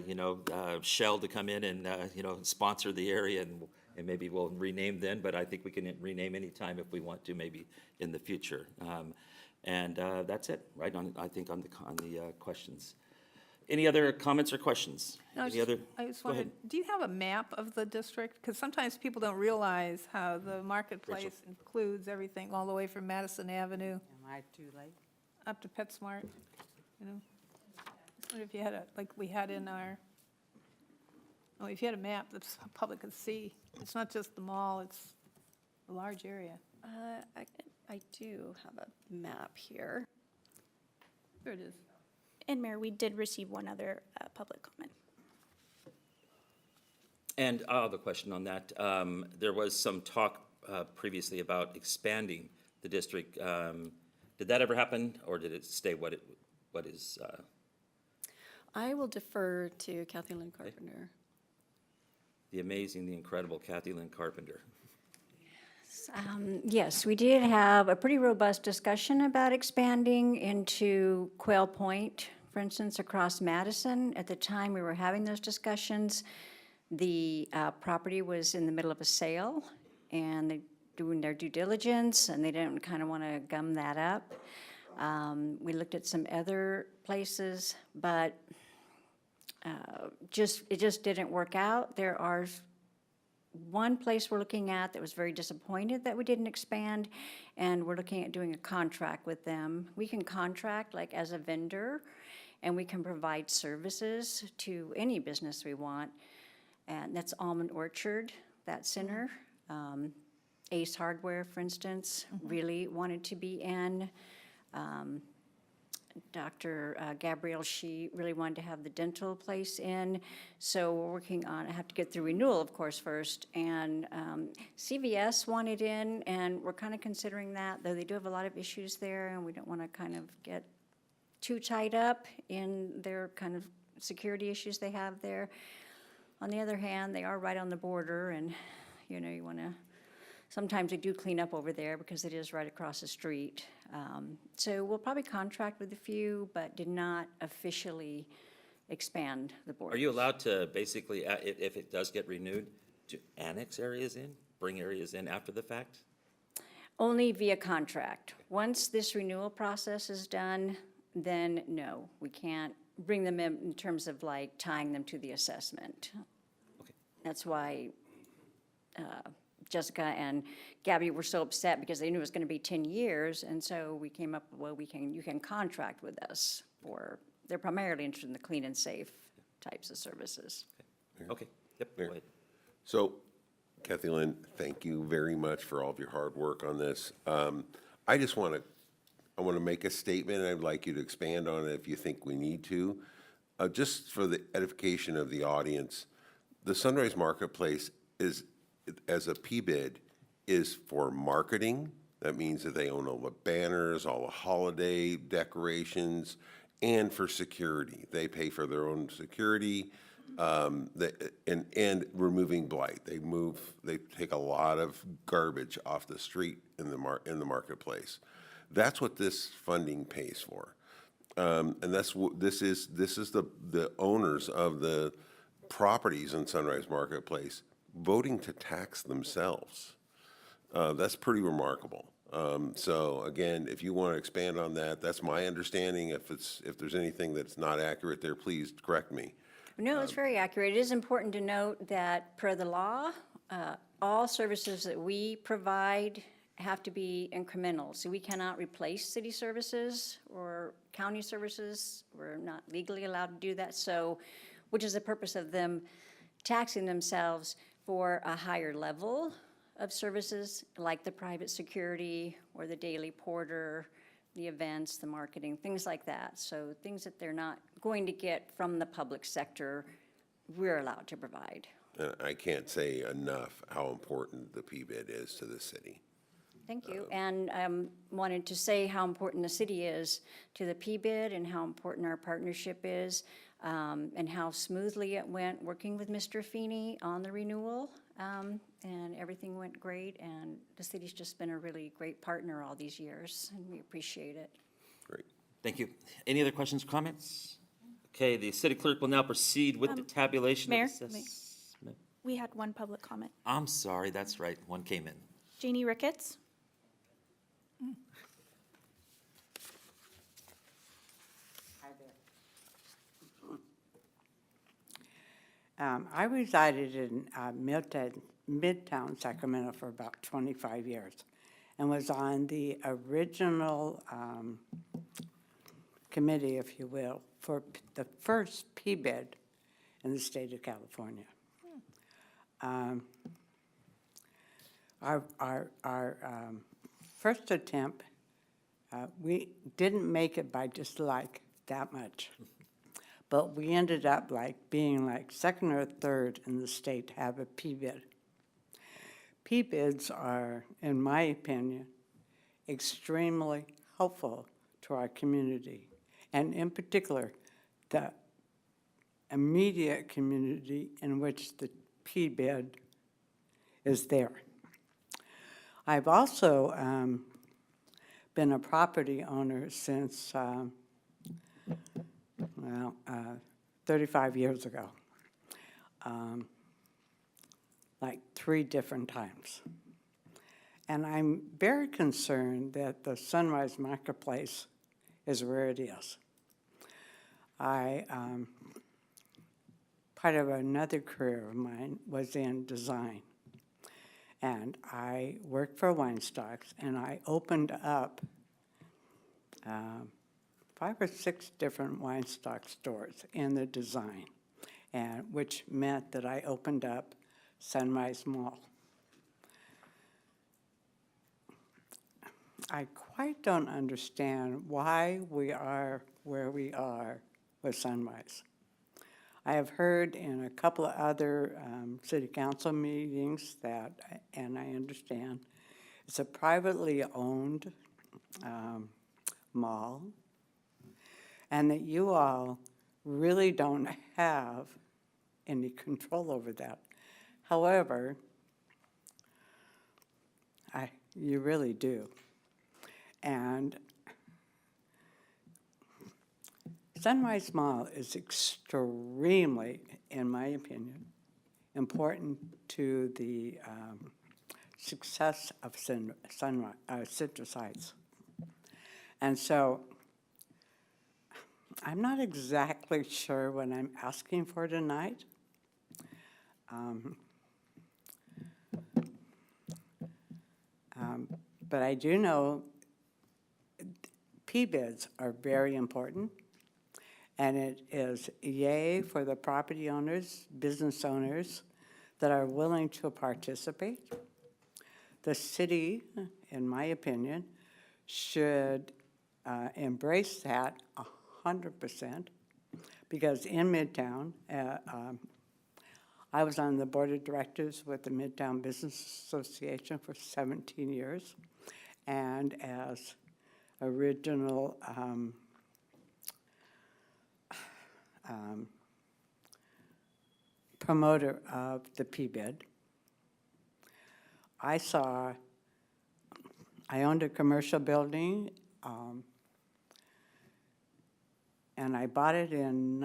Speaker 1: Shell to come in and, sponsor the area and maybe we'll rename then, but I think we can rename anytime if we want to, maybe in the future. And that's it, right, I think on the questions. Any other comments or questions?
Speaker 8: No,
Speaker 1: Any other?
Speaker 8: I just
Speaker 1: Go ahead.
Speaker 8: wondered, do you have a map of the district? Because sometimes people don't realize how the marketplace includes everything all the way from Madison Avenue
Speaker 4: Am I too late?
Speaker 8: up to PetSmart, you know? I wonder if you had like we had in our, if you had a map that the public could see. It's not just the mall, it's a large area.
Speaker 9: I do have a map here.
Speaker 8: Here it is.
Speaker 3: And Mayor, we did receive one other public comment.
Speaker 1: And I have a question on that. There was some talk previously about expanding the district. Did that ever happen, or did it stay what is?
Speaker 9: I will defer to Kathy Lynn Carpenter.
Speaker 1: The amazing, the incredible Kathy Lynn Carpenter.
Speaker 2: Yes, we did have a pretty robust discussion about expanding into Quail Point, for instance, across Madison. At the time we were having those discussions, the property was in the middle of a sale, and they're doing their due diligence, and they didn't kind of want to gum that up. We looked at some other places, but it just didn't work out. There are one place we're looking at that was very disappointed that we didn't expand, and we're looking at doing a contract with them. We can contract like as a vendor, and we can provide services to any business we want, and that's Almond Orchard, that center. Ace Hardware, for instance, really wanted to be in. Dr. Gabrielle, she really wanted to have the dental place in, so we're working on, I have to get through renewal, of course, first, and CVS wanted in, and we're kind of considering that, though they do have a lot of issues there, and we don't want to kind of get too tied up in their kind of security issues they have there. On the other hand, they are right on the border, and, you want to, sometimes we do clean up over there because it is right across the street. So we'll probably contract with a few, but did not officially expand the board.
Speaker 1: Are you allowed to basically, if it does get renewed, to annex areas in, bring areas in after the fact?
Speaker 2: Only via contract. Once this renewal process is done, then no, we can't bring them in terms of like tying them to the assessment.
Speaker 1: Okay.
Speaker 2: That's why Jessica and Gabby were so upset because they knew it was going to be 10 years, and so we came up, well, you can contract with us for, they're primarily interested in the clean and safe types of services.
Speaker 1: Okay, yep, go ahead.
Speaker 7: So, Kathy Lynn, thank you very much for all of your hard work on this. I just want to make a statement, and I'd like you to expand on it if you think we need to. Just for the edification of the audience, the Sunrise Marketplace is, as a PBID, is for marketing. That means that they own all the banners, all the holiday decorations, and for security. They pay for their own security, and removing blight. They take a lot of garbage off the street in the marketplace. That's what this funding pays for. And that's what this is the owners of the properties in Sunrise Marketplace voting to tax themselves. That's pretty remarkable. So again, if you want to expand on that, that's my understanding. If there's anything that's not accurate there, please correct me.
Speaker 10: No, it's very accurate. It is important to note that per the law, all services that we provide have to be incremental. So we cannot replace city services or county services. We're not legally allowed to do that. So, which is the purpose of them taxing themselves for a higher level of services like the private security or the daily porter, the events, the marketing, things like that. So things that they're not going to get from the public sector, we're allowed to provide.
Speaker 7: And I can't say enough how important the PBID is to the city.
Speaker 10: Thank you. And wanted to say how important the city is to the PBID and how important our partnership is, and how smoothly it went working with Mr. Feeney on the renewal. And everything went great, and the city's just been a really great partner all these years, and we appreciate it.
Speaker 7: Great.
Speaker 1: Thank you. Any other questions or comments? Okay, the city clerk will now proceed with the tabulation
Speaker 3: Mayor,
Speaker 1: of assessment.
Speaker 3: We had one public comment.
Speaker 1: I'm sorry, that's right, one came in.
Speaker 3: Janie Ricketts?
Speaker 11: I resided in Midtown Sacramento for about 25 years and was on the original committee, if you will, for the first PBID in the state of California. Our first attempt, we didn't make it by just like that much. But we ended up being second or third in the state to have a PBID. PBIDs are, in my opinion, extremely helpful to our community, and in particular, the immediate community in which the PBID is there. I've also been a property owner since 35 years ago, like 3 different times. And I'm very concerned that the Sunrise Marketplace is where it is. Part of another career of mine was in design. And I worked for Weinstocks, and I opened up 5 or 6 different Weinstock stores in the design, and which meant that I opened up Sunrise Mall. I quite don't understand why we are where we are with Sunrise. I have heard in a couple of other city council meetings that, and I understand, it's a privately owned mall, and that you all really don't have any control over that. However, you really do. And Sunrise Mall is extremely, in my opinion, important to the success of Citrus Heights. And so I'm not exactly sure what I'm asking for tonight. But I do know PBIDs are very important, and it is yay for the property owners, business owners that are willing to participate. The city, in my opinion, should embrace that 100%, because in Midtown, I was on the board of directors with the Midtown Business Association for 17 years, and as original promoter of the PBID, I owned a commercial building, and I bought it in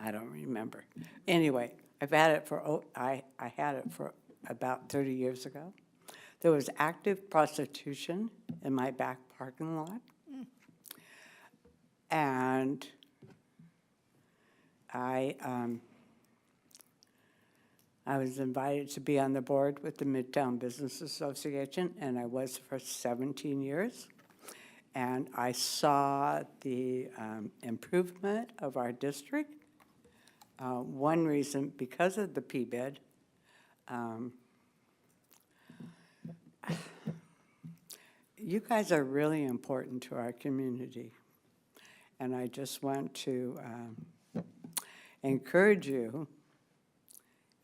Speaker 11: I don't remember. Anyway, I had it for about 30 years ago. There was active prostitution in my back parking lot. And I was invited to be on the board with the Midtown Business Association, and I was for 17 years. And I saw the improvement of our district. One reason, because of the PBID, you guys are really important to our community. And I just want to encourage you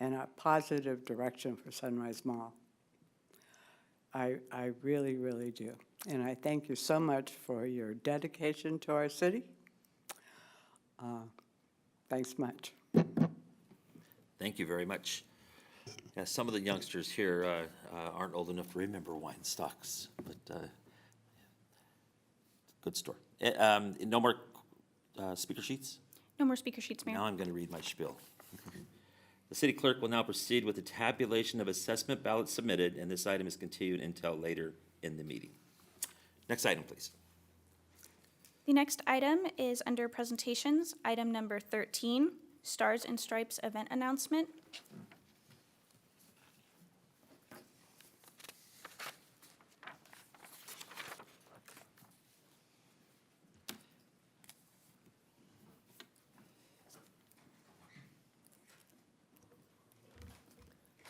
Speaker 11: in a positive direction for Sunrise Mall. I really, really do. And I thank you so much for your dedication to our city. Thanks much.
Speaker 1: Thank you very much. Yeah, some of the youngsters here aren't old enough to remember wine stocks, but good story. No more speaker sheets?
Speaker 3: No more speaker sheets, Mayor.
Speaker 1: Now I'm going to read my spiel. The city clerk will now proceed with the tabulation of assessment ballots submitted, and this item is continued until later in the meeting. Next item, please.
Speaker 3: The next item is under presentations, item number 13, Stars and Stripes event announcement.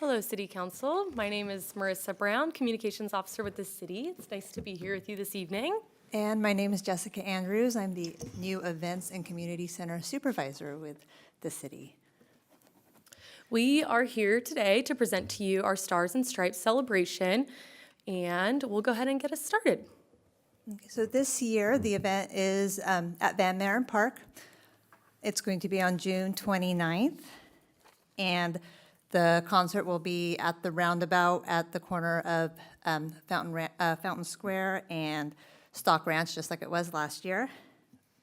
Speaker 12: Hello, City Council. My name is Marissa Brown, Communications Officer with the city. It's nice to be here with you this evening.
Speaker 13: And my name is Jessica Andrews. I'm the new Events and Community Center Supervisor with the city.
Speaker 12: We are here today to present to you our Stars and Stripes celebration, and we'll go ahead and get us started.
Speaker 13: Okay, so this year, the event is at Van Maren Park. It's going to be on June 29th, and the concert will be at the roundabout at the corner of Fountain Square and Stock Ranch, just like it was last year.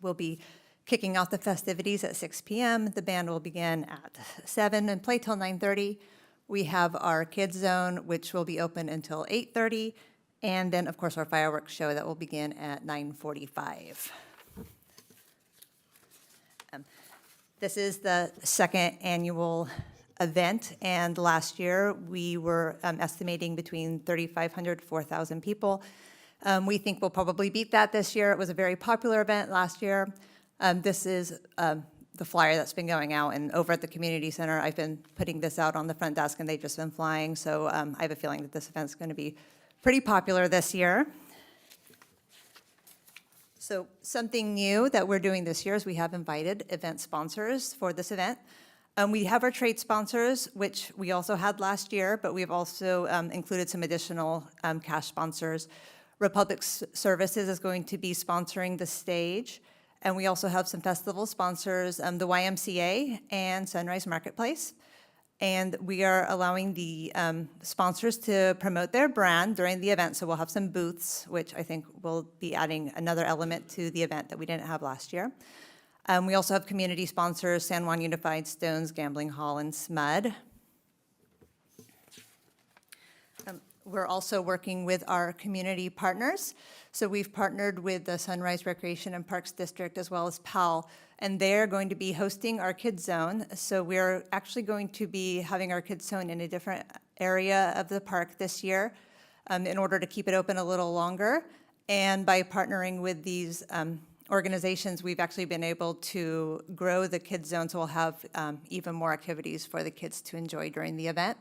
Speaker 13: We'll be kicking off the festivities at 6 p.m. The band will begin at 7 and play till 9:30. We have our kids zone, which will be open until 8:30, and then, of course, our fireworks show that will begin at 9:45. This is the second annual event, and last year we were estimating between 3,500 to 4,000 people. We think we'll probably beat that this year. It was a very popular event last year. This is the flyer that's been going out, and over at the community center, I've been putting this out on the front desk, and they've just been flying, so I have a feeling that this event's going to be pretty popular this year. So something new that we're doing this year is we have invited event sponsors for this event. We have our trade sponsors, which we also had last year, but we've also included some additional cash sponsors. Republic Services is going to be sponsoring the stage, and we also have some festival sponsors, the YMCA and Sunrise Marketplace. And we are allowing the sponsors to promote their brand during the event, so we'll have some booths, which I think will be adding another element to the event that we didn't have last year. We also have community sponsors, San Juan Unified, Stones, Gambling Hall, and SMUD. We're also working with our community partners. So we've partnered with the Sunrise Recreation and Parks District as well as PAL, and they're going to be hosting our Kids Zone. So we're actually going to be having our Kids Zone in a different area of the park this year in order to keep it open a little longer. And by partnering with these organizations, we've actually been able to grow the Kids Zone, so we'll have even more activities for the kids to enjoy during the event.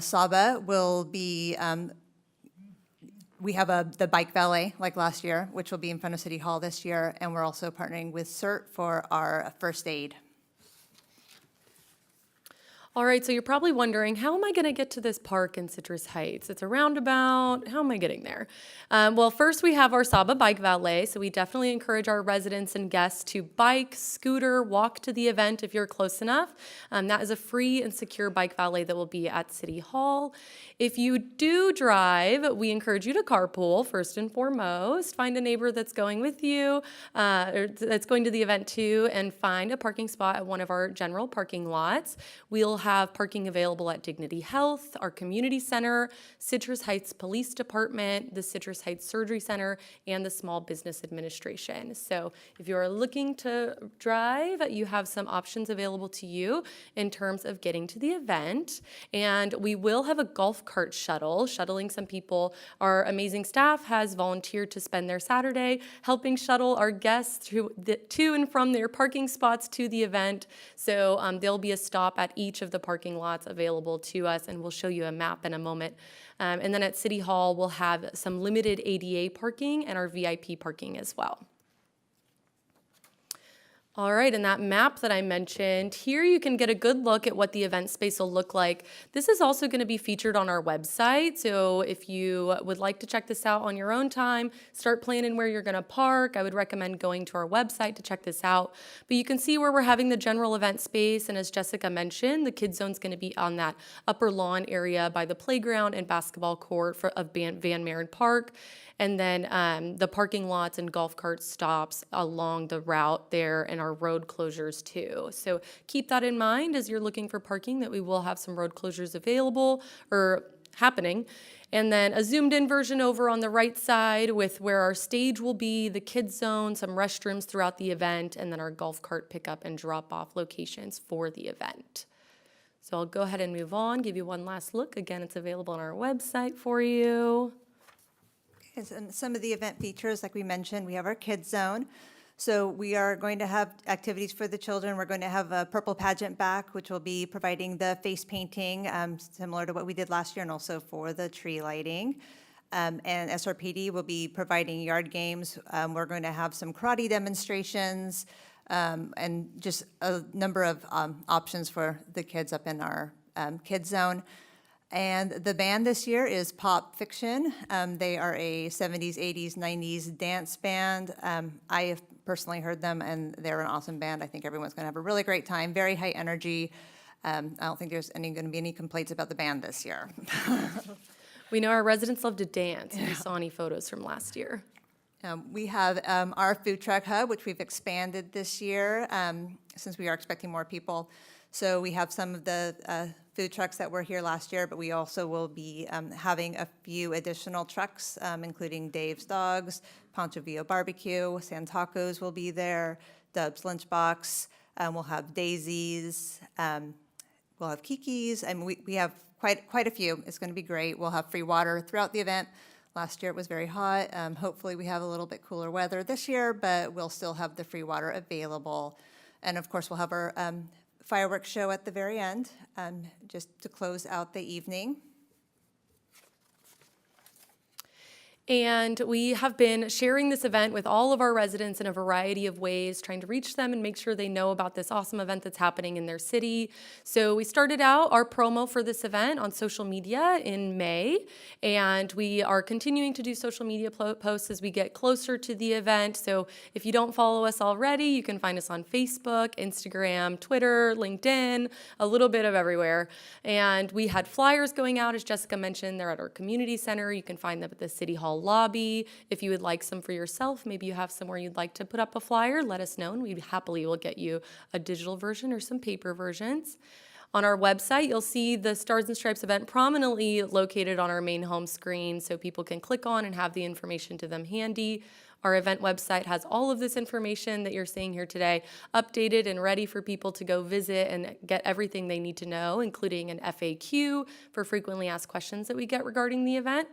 Speaker 13: Saba will be, we have the bike valet like last year, which will be in front of City Hall this year, and we're also partnering with CERT for our first aid.
Speaker 12: All right, so you're probably wondering, how am I going to get to this park in Citrus Heights? It's a roundabout. How am I getting there? Well, first we have our Saba Bike Valet, so we definitely encourage our residents and guests to bike, scooter, walk to the event if you're close enough. That is a free and secure bike valet that will be at City Hall. If you do drive, we encourage you to carpool first and foremost. Find a neighbor that's going with you, or that's going to the event too, and find a parking spot at one of our general parking lots. We'll have parking available at Dignity Health, our community center, Citrus Heights Police Department, the Citrus Heights Surgery Center, and the Small Business Administration. So if you are looking to drive, you have some options available to you in terms of getting to the event. And we will have a golf cart shuttle, shuttling some people. Our amazing staff has volunteered to spend their Saturday helping shuttle our guests to and from their parking spots to the event. So there'll be a stop at each of the parking lots available to us, and we'll show you a map in a moment. And then at City Hall, we'll have some limited ADA parking and our VIP parking as well. All right, and that map that I mentioned, here you can get a good look at what the event space will look like. This is also going to be featured on our website, so if you would like to check this out on your own time, start planning where you're going to park, I would recommend going to our website to check this out. But you can see where we're having the general event space, and as Jessica mentioned, the kids zone's going to be on that upper lawn area by the playground and basketball court of Van Maren Park. And then the parking lots and golf cart stops along the route there, and our road closures too. So keep that in mind as you're looking for parking, that we will have some road closures available or happening. And then a zoomed in version over on the right side with where our stage will be, the kids zone, some restrooms throughout the event, and then our golf cart pickup and drop off locations for the event. So I'll go ahead and move on, give you one last look. Again, it's available on our website for you.
Speaker 13: And some of the event features, like we mentioned, we have our kids zone. So we are going to have activities for the children. We're going to have a purple pageant back, which will be providing the face painting, similar to what we did last year, and also for the tree lighting. And SRPD will be providing yard games. We're going to have some karate demonstrations, and just a number of options for the kids up in our kids zone. And the band this year is Pop Fiction. They are a 70s, 80s, 90s dance band. I have personally heard them, and they're an awesome band. I think everyone's going to have a really great time, very high energy. I don't think there's going to be any complaints about the band this year.
Speaker 12: We know our residents love to dance. We saw any photos from last year.
Speaker 13: We have our food truck hub, which we've expanded this year since we are expecting more people. So we have some of the food trucks that were here last year, but we also will be having a few additional trucks, including Dave's Dogs, Pancho Villa Barbecue, San Tacos will be there, Dub's Lunchbox, we'll have Daisy's, we'll have Kiki's, and we have quite a few. It's going to be great. We'll have free water throughout the event. Last year it was very hot. Hopefully we have a little bit cooler weather this year, but we'll still have the free water available. And of course, we'll have our fireworks show at the very end, just to close out the evening.
Speaker 12: And we have been sharing this event with all of our residents in a variety of ways, trying to reach them and make sure they know about this awesome event that's happening in their city. So we started out our promo for this event on social media in May, and we are continuing to do social media posts as we get closer to the event. So if you don't follow us already, you can find us on Facebook, Instagram, Twitter, LinkedIn, a little bit of everywhere. And we had flyers going out, as Jessica mentioned. They're at our community center. You can find them at the City Hall lobby. If you would like some for yourself, maybe you have somewhere you'd like to put up a flyer, let us know, and we happily will get you a digital version or some paper versions. On our website, you'll see the Stars and Stripes event prominently located on our main home screen, so people can click on and have the information to them handy. Our event website has all of this information that you're seeing here today updated and ready for people to go visit and get everything they need to know, including an FAQ for frequently asked questions that we get regarding the event.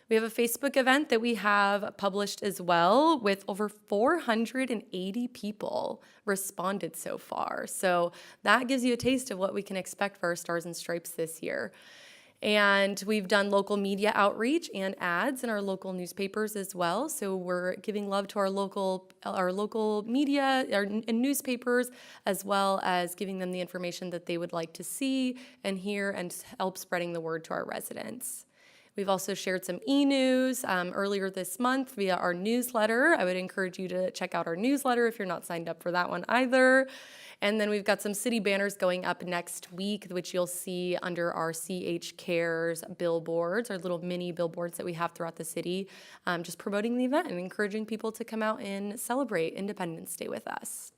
Speaker 12: We have a Facebook event that we have published as well, with over 480 people responded so far. So that gives you a taste of what we can expect for our Stars and Stripes this year. And we've done local media outreach and ads in our local newspapers as well. So we're giving love to our local media and newspapers, as well as giving them the information that they would like to see and hear, and help spreading the word to our residents. We've also shared some e-news earlier this month via our newsletter. I would encourage you to check out our newsletter if you're not signed up for that one either. And then we've got some city banners going up next week, which you'll see under our CH Cares billboards, our little mini billboards that we have throughout the city, just promoting the event and encouraging people to come out and celebrate Independence Day with us.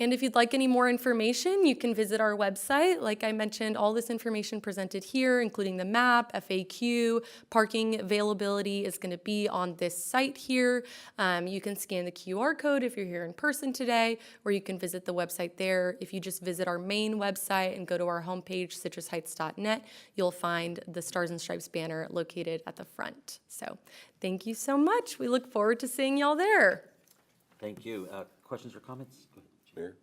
Speaker 12: And if you'd like any more information, you can visit our website. Like I mentioned, all this information presented here, including the map, FAQ, parking availability, is going to be on this site here. You can scan the QR code if you're here in person today, or you can visit the website there. If you just visit our main website and go to our homepage, citrusheights.net, you'll find the Stars and Stripes banner located at the front. So thank you so much. We look forward to seeing y'all there.
Speaker 1: Thank you. Questions or comments? Go ahead.
Speaker 7: Mayor?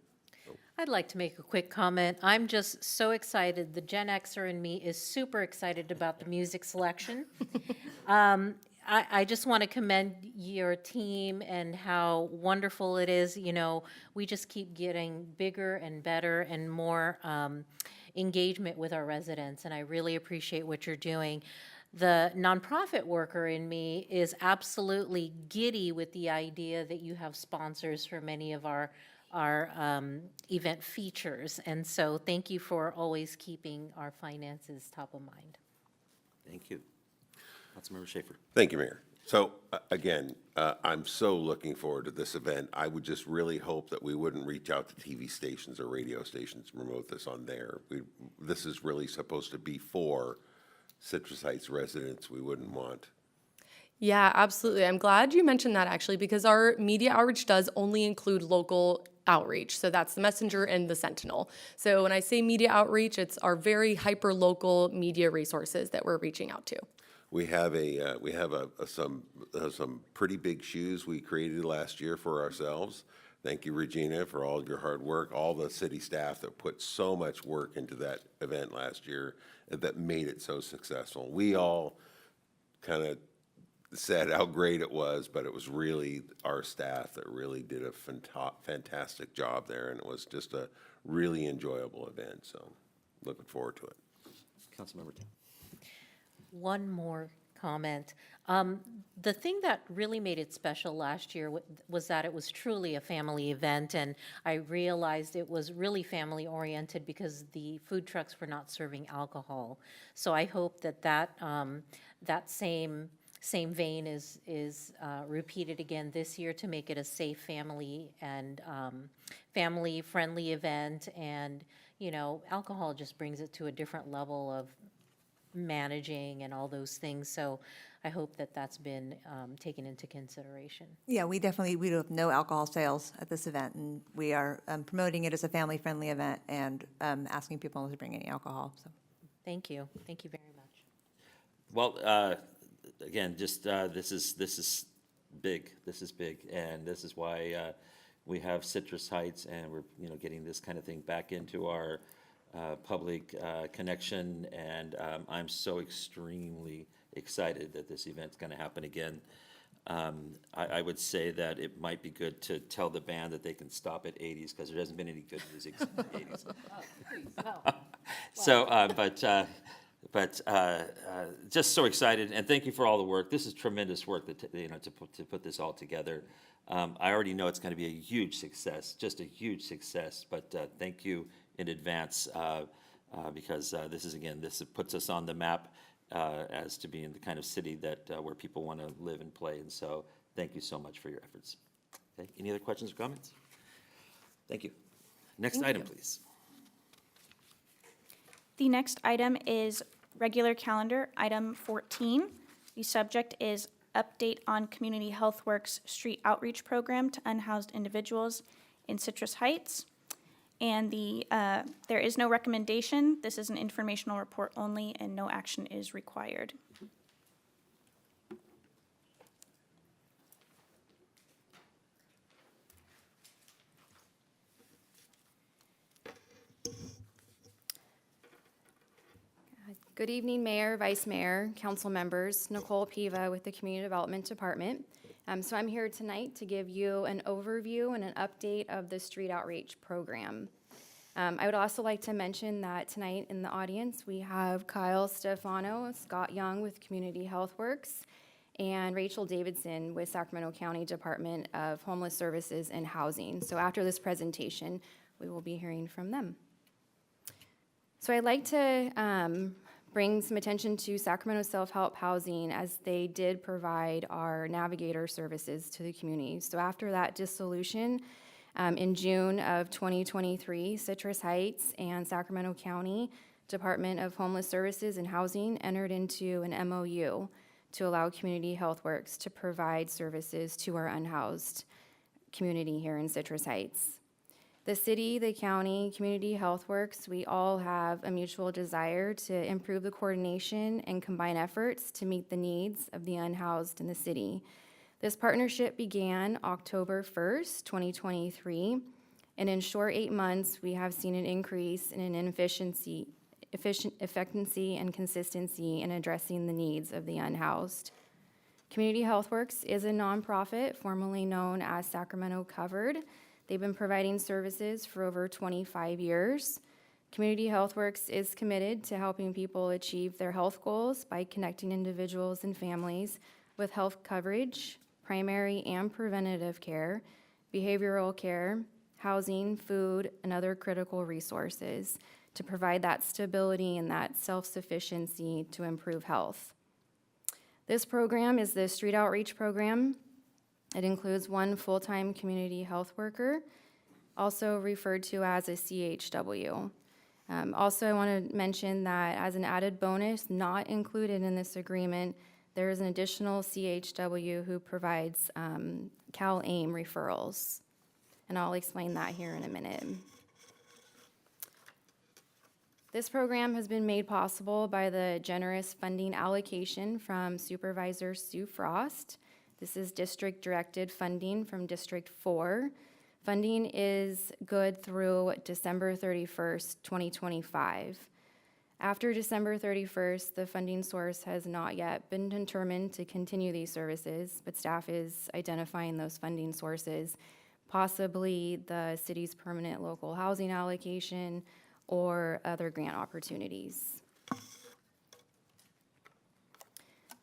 Speaker 2: I'd like to make a quick comment. I'm just so excited. The Gen Xer in me is super excited about the music selection. I just want to commend your team and how wonderful it is. You know, we just keep getting bigger and better and more engagement with our residents, and I really appreciate what you're doing. The nonprofit worker in me is absolutely giddy with the idea that you have sponsors for many of our event features. And so thank you for always keeping our finances top of mind.
Speaker 1: Thank you. Councilmember Schaefer.
Speaker 7: Thank you, Mayor. So, again, I'm so looking forward to this event. I would just really hope that we wouldn't reach out to TV stations or radio stations to promote this on there. This is really supposed to be for Citrus Heights residents. We wouldn't want.
Speaker 12: Yeah, absolutely. I'm glad you mentioned that, actually, because our media outreach does only include local outreach. So that's the Messenger and the Sentinel. So when I say media outreach, it's our very hyper-local media resources that we're reaching out to.
Speaker 7: We have some pretty big shoes we created last year for ourselves. Thank you, Regina, for all of your hard work, all the city staff that put so much work into that event last year that made it so successful. We all kind of said how great it was, but it was really our staff that really did a fantastic job there, and it was just a really enjoyable event, so looking forward to it.
Speaker 1: Councilmember Tim.
Speaker 2: One more comment. The thing that really made it special last year was that it was truly a family event, and I realized it was really family-oriented because the food trucks were not serving alcohol. So I hope that that same vein is repeated again this year to make it a safe family and family-friendly event. And, you know, alcohol just brings it to a different level of managing and all those things. So I hope that that's been taken into consideration.
Speaker 13: Yeah, we do have no alcohol sales at this event, and we are promoting it as a family-friendly event and asking people not to bring any alcohol, so.
Speaker 2: Thank you. Thank you very much.
Speaker 1: Well, again, just this is big. This is big, and this is why we have Citrus Heights, and we're getting this kind of thing back into our public connection. And I'm so extremely excited that this event's going to happen again. I would say that it might be good to tell the band that they can stop at 80s because there hasn't been any good music since the 80s. So, but just so excited, and thank you for all the work. This is tremendous work to put this all together. I already know it's going to be a huge success, just a huge success. But thank you in advance because this puts us on the map as to being the kind of city that where people want to live and play. And so, thank you so much for your efforts. Okay. Any other questions or comments? Thank you. Next item, please.
Speaker 3: The next item is regular calendar, item 14. The subject is update on Community Health Works street outreach program to unhoused individuals in Citrus Heights. And there is no recommendation. This is an informational report only, and no action is required.
Speaker 14: Good evening, Mayor, Vice Mayor, council members. Nicole Piva with the Community Development Department. So I'm here tonight to give you an overview and an update of the street outreach program. I would also like to mention that tonight in the audience, we have Kyle Stefano, Scott Young with Community Health Works, and Rachel Davidson with Sacramento County Department of Homeless Services and Housing. So after this presentation, we will be hearing from them. So I'd like to bring some attention to Sacramento Self-Help Housing, as they did provide our navigator services to the community. So after that dissolution, in June of 2023, Citrus Heights and Sacramento County Department of Homeless Services and Housing entered into an MOU to allow Community Health Works to provide services to our unhoused community here in Citrus Heights. The city, the county, Community Health Works, we all have a mutual desire to improve the coordination and combine efforts to meet the needs of the unhoused in the city. This partnership began October 1st, 2023, and in short 8 months, we have seen an increase in an efficiency and consistency in addressing the needs of the unhoused. Community Health Works is a nonprofit formerly known as Sacramento Covered. They've been providing services for over 25 years. Community Health Works is committed to helping people achieve their health goals by connecting individuals and families with health coverage, primary and preventative care, behavioral care, housing, food, and other critical resources to provide that stability and that self-sufficiency to improve health. This program is the Street Outreach Program. It includes one full-time community health worker, also referred to as a CHW. Also, I want to mention that as an added bonus, not included in this agreement, there is an additional CHW who provides CalAIM referrals, and I'll explain that here in a minute. This program has been made possible by the generous funding allocation from Supervisor Sue Frost. This is district-directed funding from District 4. Funding is good through December 31st, 2025. After December 31st, the funding source has not yet been determined to continue these services, but staff is identifying those funding sources, possibly the city's permanent local housing allocation or other grant opportunities.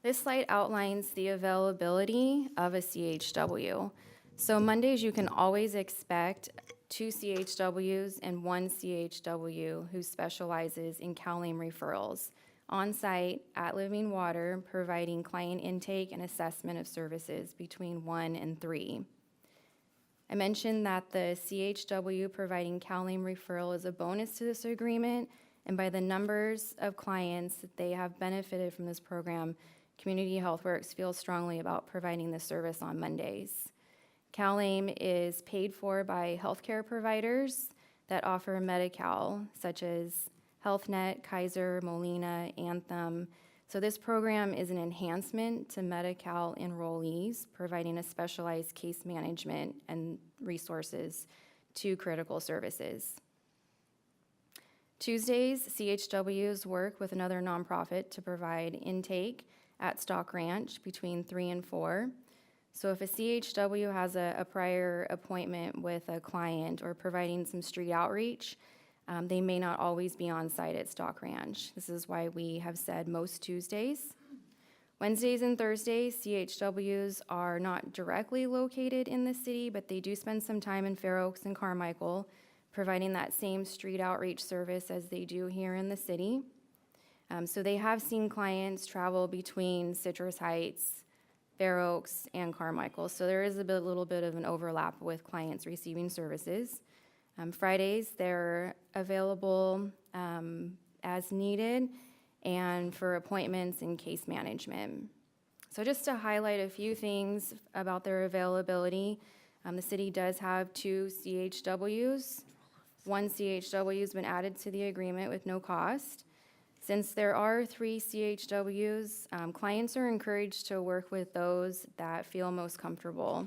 Speaker 14: This slide outlines the availability of a CHW. So Mondays, you can always expect 2 CHWs and 1 CHW who specializes in CalAIM referrals on site at Living Water, providing client intake and assessment of services between 1 and 3. I mentioned that the CHW providing CalAIM referral is a bonus to this agreement, and by the numbers of clients that they have benefited from this program, Community Health Works feels strongly about providing this service on Mondays. CalAIM is paid for by healthcare providers that offer Medi-Cal, such as HealthNet, Kaiser, Molina, Anthem. So this program is an enhancement to Medi-Cal enrollees, providing a specialized case management and resources to critical services. Tuesdays, CHWs work with another nonprofit to provide intake at Stock Ranch between 3 and 4. So if a CHW has a prior appointment with a client or providing some street outreach, they may not always be on site at Stock Ranch. This is why we have said most Tuesdays. Wednesdays and Thursdays, CHWs are not directly located in the city, but they do spend some time in Fair Oaks and Carmichael, providing that same street outreach service as they do here in the city. So they have seen clients travel between Citrus Heights, Fair Oaks, and Carmichael. So there is a little bit of an overlap with clients receiving services. Fridays, they're available as needed and for appointments and case management. So just to highlight a few things about their availability, the city does have 2 CHWs. 1 CHW has been added to the agreement with no cost. Since there are 3 CHWs, clients are encouraged to work with those that feel most comfortable.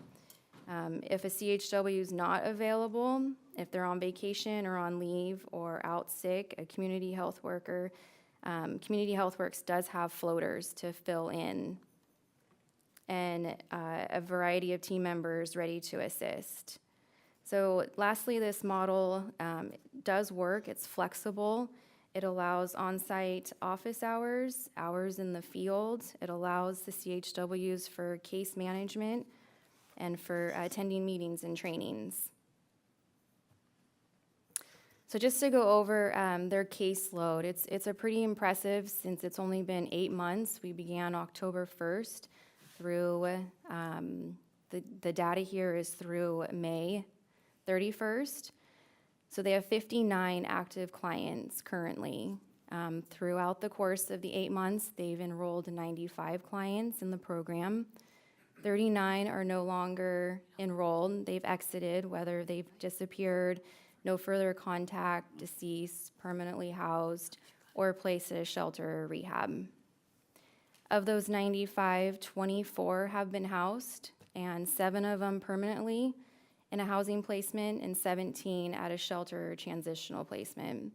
Speaker 14: If a CHW is not available, if they're on vacation or on leave or out sick, a community health worker Community Health Works does have floaters to fill in, and a variety of team members ready to assist. So lastly, this model does work. It's flexible. It allows on-site office hours, hours in the field. It allows the CHWs for case management and for attending meetings and trainings. So just to go over their caseload, it's a pretty impressive since it's only been 8 months. We began October 1st through, the data here is through May 31st. So they have 59 active clients currently. Throughout the course of the 8 months, they've enrolled 95 clients in the program. 39 are no longer enrolled. They've exited, whether they've disappeared, no further contact, deceased, permanently housed, or placed at a shelter or rehab. Of those 95, 24 have been housed, and 7 of them permanently in a housing placement, and 17 at a shelter or transitional placement.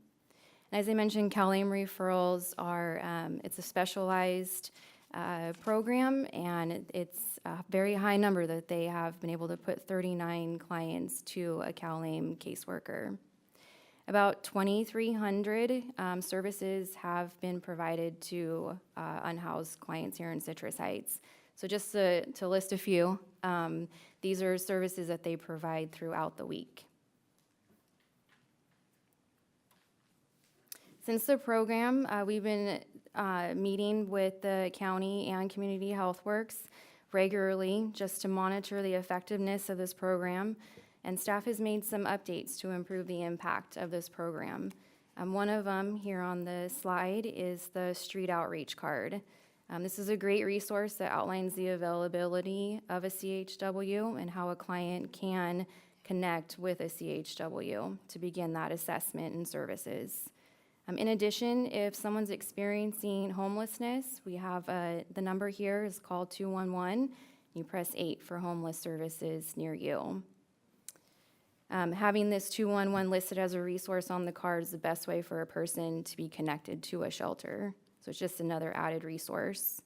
Speaker 14: And as I mentioned, CalAIM referrals are, it's a specialized program, and it's a very high number that they have been able to put 39 clients to a CalAIM caseworker. About 2,300 services have been provided to unhoused clients here in Citrus Heights. So just to list a few, these are services that they provide throughout the week. Since the program, we've been meeting with the county and Community Health Works regularly just to monitor the effectiveness of this program, and staff has made some updates to improve the impact of this program. One of them here on the slide is the street outreach card. This is a great resource that outlines the availability of a CHW and how a client can connect with a CHW to begin that assessment and services. In addition, if someone's experiencing homelessness, we have the number here is called 211. You press 8 for homeless services near you. Having this 211 listed as a resource on the card is the best way for a person to be connected to a shelter. So it's just another added resource.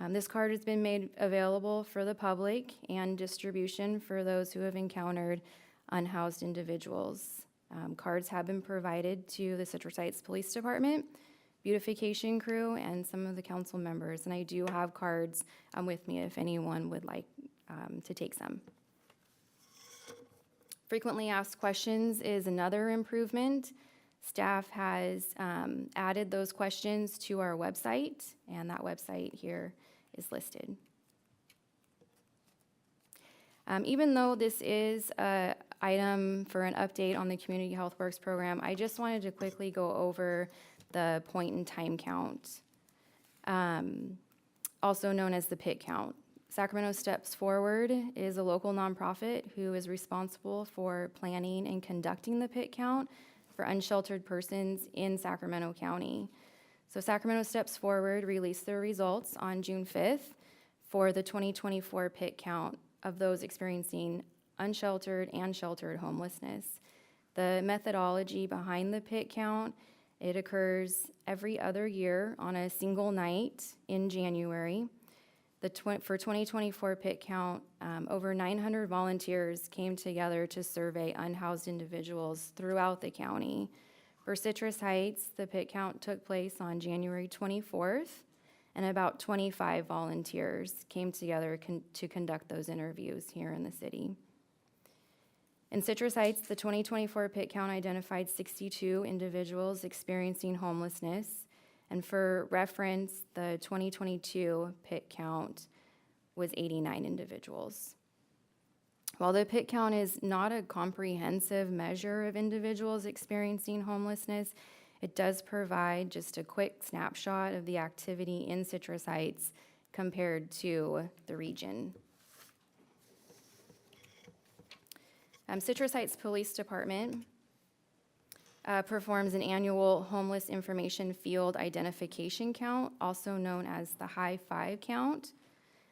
Speaker 14: This card has been made available for the public and distribution for those who have encountered unhoused individuals. Cards have been provided to the Citrus Heights Police Department, beautification crew, and some of the council members. And I do have cards with me if anyone would like to take some. Frequently asked questions is another improvement. Staff has added those questions to our website, and that website here is listed. Even though this is an item for an update on the Community Health Works program, I just wanted to quickly go over the point in time count, also known as the PIT count. Sacramento Steps Forward is a local nonprofit who is responsible for planning and conducting the PIT count for unsheltered persons in Sacramento County. So Sacramento Steps Forward released their results on June 5th for the 2024 PIT count of those experiencing unsheltered and sheltered homelessness. The methodology behind the PIT count, it occurs every other year on a single night in January. For 2024 PIT count, over 900 volunteers came together to survey unhoused individuals throughout the county. For Citrus Heights, the PIT count took place on January 24th, and about 25 volunteers came together to conduct those interviews here in the city. In Citrus Heights, the 2024 PIT count identified 62 individuals experiencing homelessness, and for reference, the 2022 PIT count was 89 individuals. While the PIT count is not a comprehensive measure of individuals experiencing homelessness, it does provide just a quick snapshot of the activity in Citrus Heights compared to the region. Citrus Heights Police Department performs an annual homeless information field identification count, also known as the High Five count.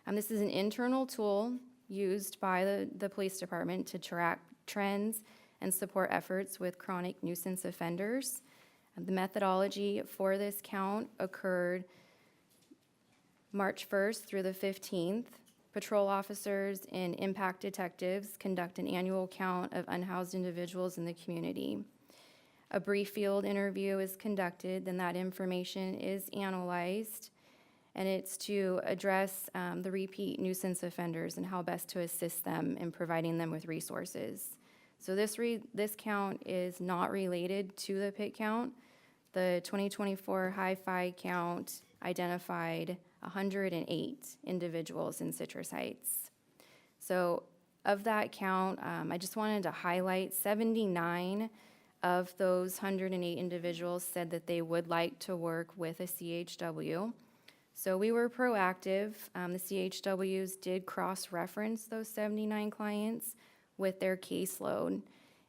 Speaker 14: This is an internal tool used by the police department to track trends and support efforts with chronic nuisance offenders. The methodology for this count occurred March 1st through the 15th. Patrol officers and impact detectives conduct an annual count of unhoused individuals in the community. A brief field interview is conducted, then that information is analyzed, and it's to address the repeat nuisance offenders and how best to assist them in providing them with resources. So this count is not related to the pit count. The 2024 Hi-Fi count identified 108 individuals in Citrus Heights. So of that count, I just wanted to highlight 79 of those 108 individuals said that they would like to work with a CHW. So we were proactive. The CHWs did cross-reference those 79 clients with their caseload,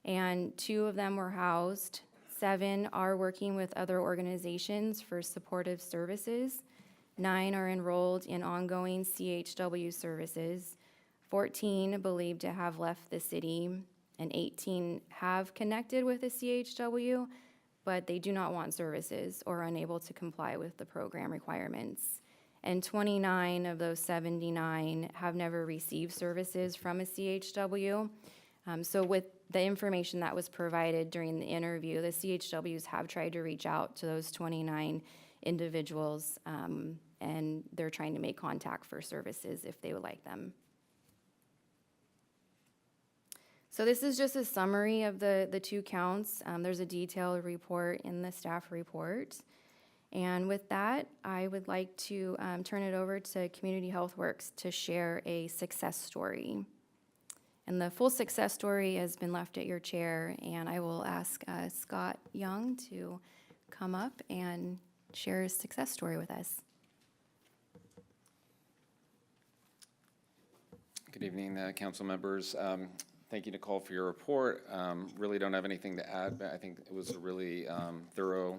Speaker 14: and 2 of them were housed. 7 are working with other organizations for supportive services. 9 are enrolled in ongoing CHW services. 14 believed to have left the city, and 18 have connected with the CHW, but they do not want services or are unable to comply with the program requirements. And 29 of those 79 have never received services from a CHW. So with the information that was provided during the interview, the CHWs have tried to reach out to those 29 individuals, and they're trying to make contact for services if they would like them. So this is just a summary of the 2 counts. There's a detailed report in the staff report. And with that, I would like to turn it over to Community Health Works to share a success story. And the full success story has been left at your chair, and I will ask Scott Young to come up and share his success story with us.
Speaker 15: Good evening, council members. Thank you, Nicole, for your report. Really don't have anything to add, but I think it was a really thorough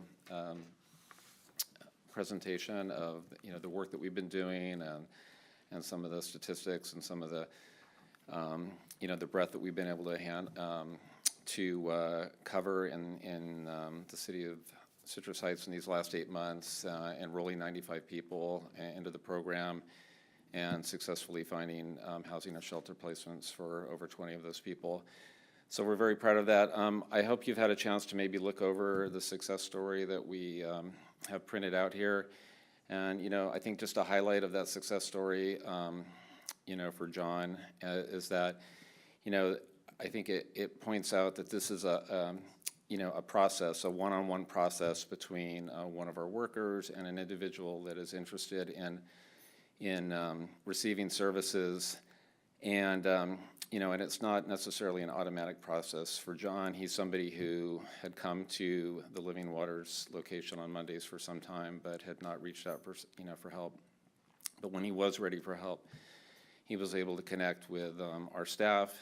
Speaker 15: presentation of the work that we've been doing and some of the statistics and some of the the breadth that we've been able to cover in the city of Citrus Heights in these last 8 months, enrolling 95 people into the program and successfully finding housing and shelter placements for over 20 of those people. So we're very proud of that. I hope you've had a chance to maybe look over the success story that we have printed out here. And, I think just a highlight of that success story, for John is that, I think it points out that this is a process, a one-on-one process between one of our workers and an individual that is interested in receiving services. And, and it's not necessarily an automatic process. For John, he's somebody who had come to the Living Waters location on Mondays for some time, but had not reached out for help. But when he was ready for help, he was able to connect with our staff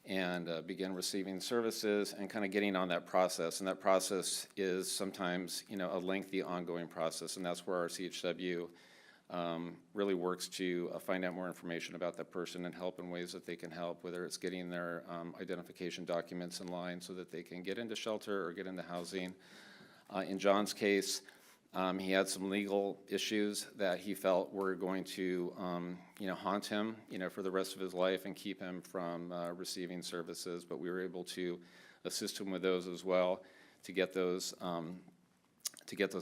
Speaker 15: and begin receiving services and kind of getting on that process. And that process is sometimes, a lengthy ongoing process, and that's where our CHW really works to find out more information about that person and help in ways that they can help, whether it's getting their identification documents in line so that they can get into shelter or get into housing. In John's case, he had some legal issues that he felt were going to, haunt him, for the rest of his life and keep him from receiving services. But we were able to assist him with those as well, to get those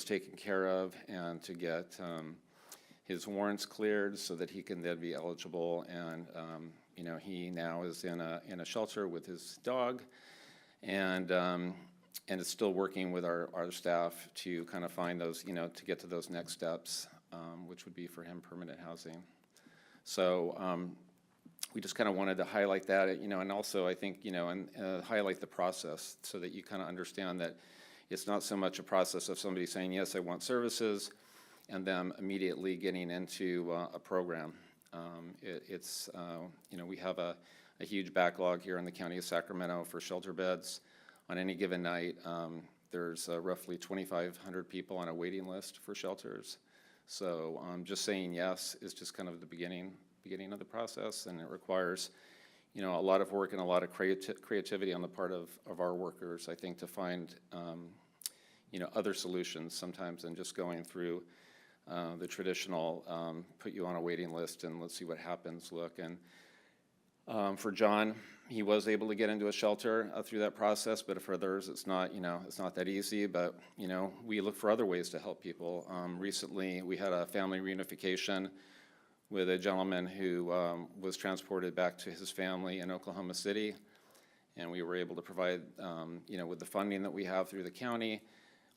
Speaker 15: taken care of and to get his warrants cleared so that he can then be eligible. And he now is in a shelter with his dog, and is still working with our staff to kind of find those, to get to those next steps, which would be for him permanent housing. So we just kind of wanted to highlight that, and also I think, and highlight the process so that you kind of understand that it's not so much a process of somebody saying, yes, I want services, and them immediately getting into a program. We have a huge backlog here in the county of Sacramento for shelter beds. On any given night, there's roughly 2,500 people on a waiting list for shelters. So just saying yes is just kind of the beginning of the process, and it requires, a lot of work and a lot of creativity on the part of our workers, I think, to find, other solutions sometimes than just going through the traditional, put you on a waiting list and let's see what happens look. And for John, he was able to get into a shelter through that process, but for others, it's not that easy. But, we look for other ways to help people. Recently, we had a family reunification with a gentleman who was transported back to his family in Oklahoma City. And we were able to provide, with the funding that we have through the county,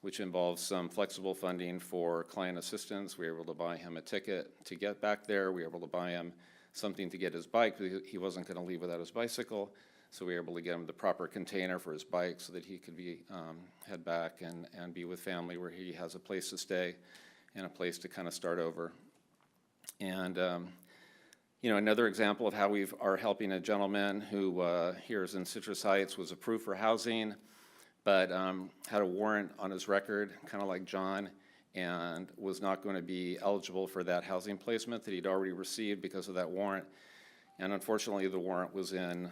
Speaker 15: which involves some flexible funding for client assistance. We were able to buy him a ticket to get back there. We were able to buy him something to get his bike. He wasn't going to leave without his bicycle. So we were able to get him the proper container for his bike so that he could head back and be with family where he has a place to stay and a place to kind of start over. And, another example of how we are helping a gentleman who here is in Citrus Heights, was approved for housing, but had a warrant on his record, kind of like John, and was not going to be eligible for that housing placement that he'd already received because of that warrant. And unfortunately, the warrant was in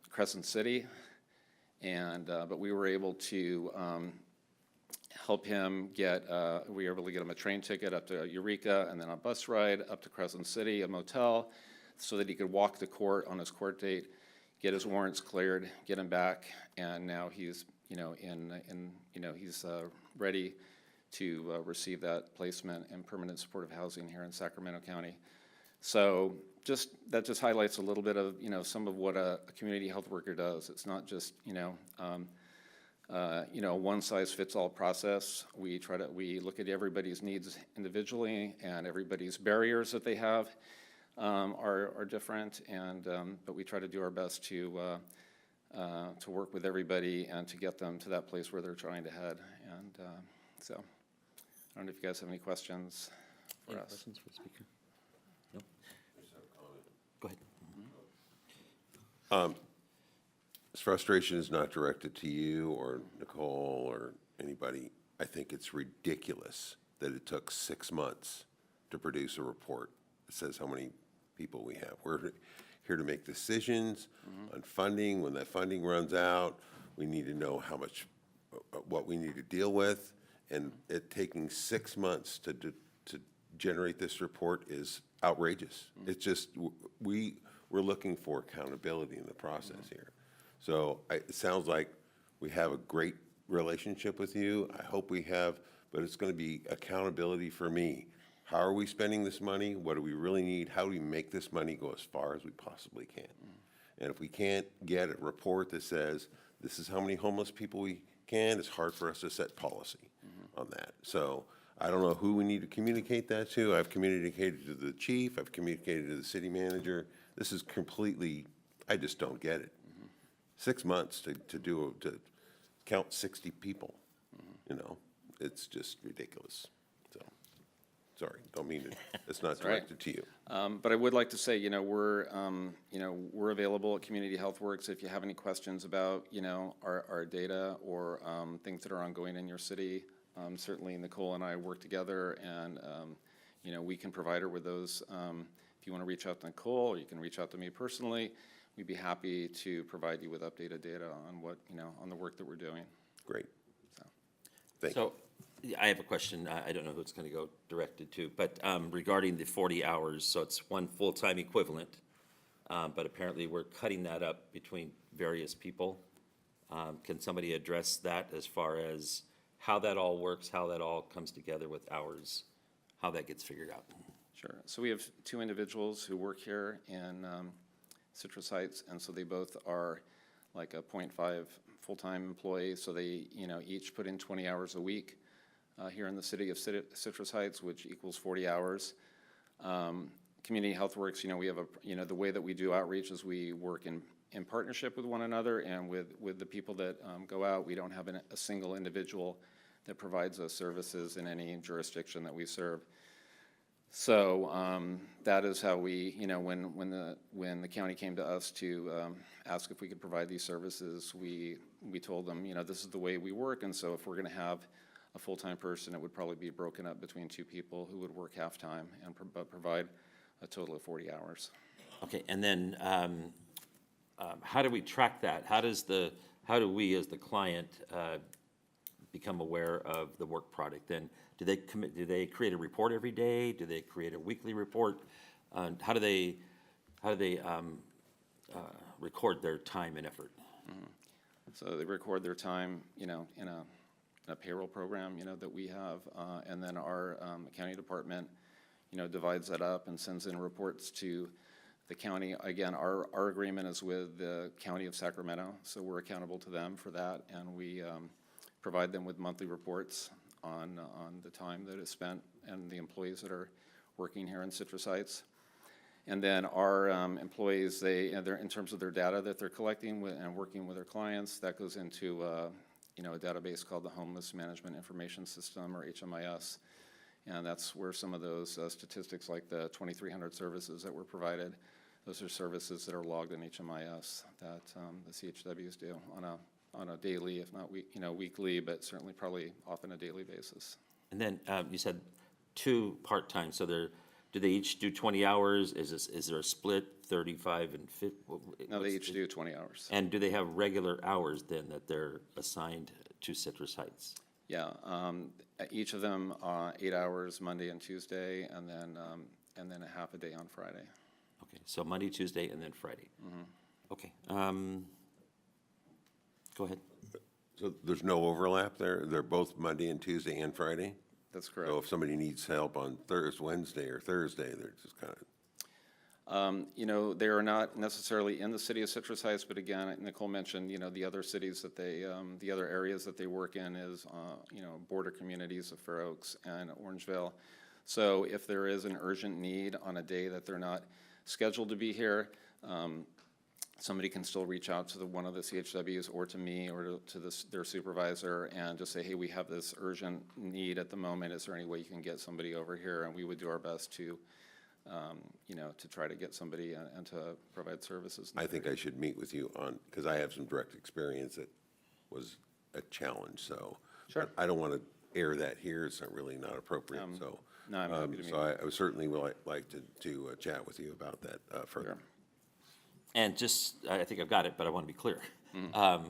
Speaker 15: Crescent City, and but we were able to help him we were able to get him a train ticket up to Eureka and then a bus ride up to Crescent City, a motel, so that he could walk to court on his court date, get his warrants cleared, get him back, and now he's he's ready to receive that placement in permanent supportive housing here in Sacramento County. So that just highlights a little bit of some of what a community health worker does. It's not just a one-size-fits-all process. We look at everybody's needs individually, and everybody's barriers that they have are different, and but we try to do our best to work with everybody and to get them to that place where they're trying to head. And so, I don't know if you guys have any questions for us.
Speaker 1: Questions for the speaker? No? Go ahead.
Speaker 7: This frustration is not directed to you or Nicole or anybody. I think it's ridiculous that it took 6 months to produce a report that says how many people we have. We're here to make decisions on funding. When that funding runs out, we need to know how much, what we need to deal with. And it taking 6 months to generate this report is outrageous. It's just, we're looking for accountability in the process here. So it sounds like we have a great relationship with you. I hope we have, but it's going to be accountability for me. How are we spending this money? What do we really need? How do we make this money go as far as we possibly can? And if we can't get a report that says this is how many homeless people we can, it's hard for us to set policy on that. So I don't know who we need to communicate that to. I've communicated to the chief. I've communicated to the city manager. This is completely, I just don't get it. 6 months to count 60 people, it's just ridiculous. So, sorry, don't mean it. It's not directed to you.
Speaker 15: But I would like to say, we're available at Community Health Works if you have any questions about, our data or things that are ongoing in your city. Certainly Nicole and I work together, and we can provide her with those. If you want to reach out to Nicole, or you can reach out to me personally, we'd be happy to provide you with updated data on what, on the work that we're doing.
Speaker 7: Great.
Speaker 15: So.
Speaker 7: Thank you.
Speaker 1: So I have a question. I don't know who it's going to go directed to, but regarding the 40 hours, so it's one full-time equivalent, but apparently we're cutting that up between various people. Can somebody address that as far as how that all works, how that all comes together with hours, how that gets figured out?
Speaker 15: Sure. So we have 2 individuals who work here in Citrus Heights, and so they both are like a 0.5 full-time employee. So they, each put in 20 hours a week here in the city of Citrus Heights, which equals 40 hours. Community Health Works, we have the way that we do outreach is we work in partnership with one another and with the people that go out. We don't have a single individual that provides those services in any jurisdiction that we serve. So that is how we, when the county came to us to ask if we could provide these services, we told them, this is the way we work, and so if we're going to have a full-time person, it would probably be broken up between 2 people who would work half-time and provide a total of 40 hours.
Speaker 1: Okay, and then how do we track that? How do we as the client become aware of the work product, then do they create a report every day? Do they create a weekly report? How do they record their time and effort?
Speaker 15: So they record their time, in a payroll program, that we have, and then our accounting department, divides that up and sends in reports to the county. Again, our agreement is with the County of Sacramento, so we're accountable to them for that, and we provide them with monthly reports on the time that is spent and the employees that are working here in Citrus Heights. And then our employees, they're in terms of their data that they're collecting and working with their clients, that goes into a database called the Homeless Management Information System, or HMIS. And that's where some of those statistics, like the 2,300 services that were provided, those are services that are logged in HMIS that the CHWs do on a daily, if not weekly, but certainly probably often a daily basis.
Speaker 1: And then you said 2 part-time, so do they each do 20 hours? Is there a split, 35 and 50?
Speaker 15: No, they each do 20 hours.
Speaker 1: And do they have regular hours then that they're assigned to Citrus Heights?
Speaker 15: Yeah, each of them 8 hours Monday and Tuesday, and then a half a day on Friday.
Speaker 1: Okay, so Monday, Tuesday, and then Friday. Okay, go ahead.
Speaker 7: So there's no overlap there? They're both Monday and Tuesday and Friday?
Speaker 15: That's correct.
Speaker 7: So if somebody needs help on Wednesday or Thursday, they're just kind of...
Speaker 15: They are not necessarily in the city of Citrus Heights, but again, Nicole mentioned, the other cities that the other areas that they work in is, border communities of Fair Oaks and Orangevale. So if there is an urgent need on a day that they're not scheduled to be here, somebody can still reach out to one of the CHWs or to me or to their supervisor and just say, hey, we have this urgent need at the moment. Is there any way you can get somebody over here? And we would do our best to to try to get somebody and to provide services.
Speaker 7: I think I should meet with you because I have some direct experience that was a challenge, so.
Speaker 15: Sure.
Speaker 7: I don't want to air that here, it's not appropriate, so.
Speaker 15: No, I'm happy to meet.
Speaker 7: So I would certainly like to chat with you about that further.
Speaker 15: Sure.
Speaker 1: And I think I've got it, but I want to be clear.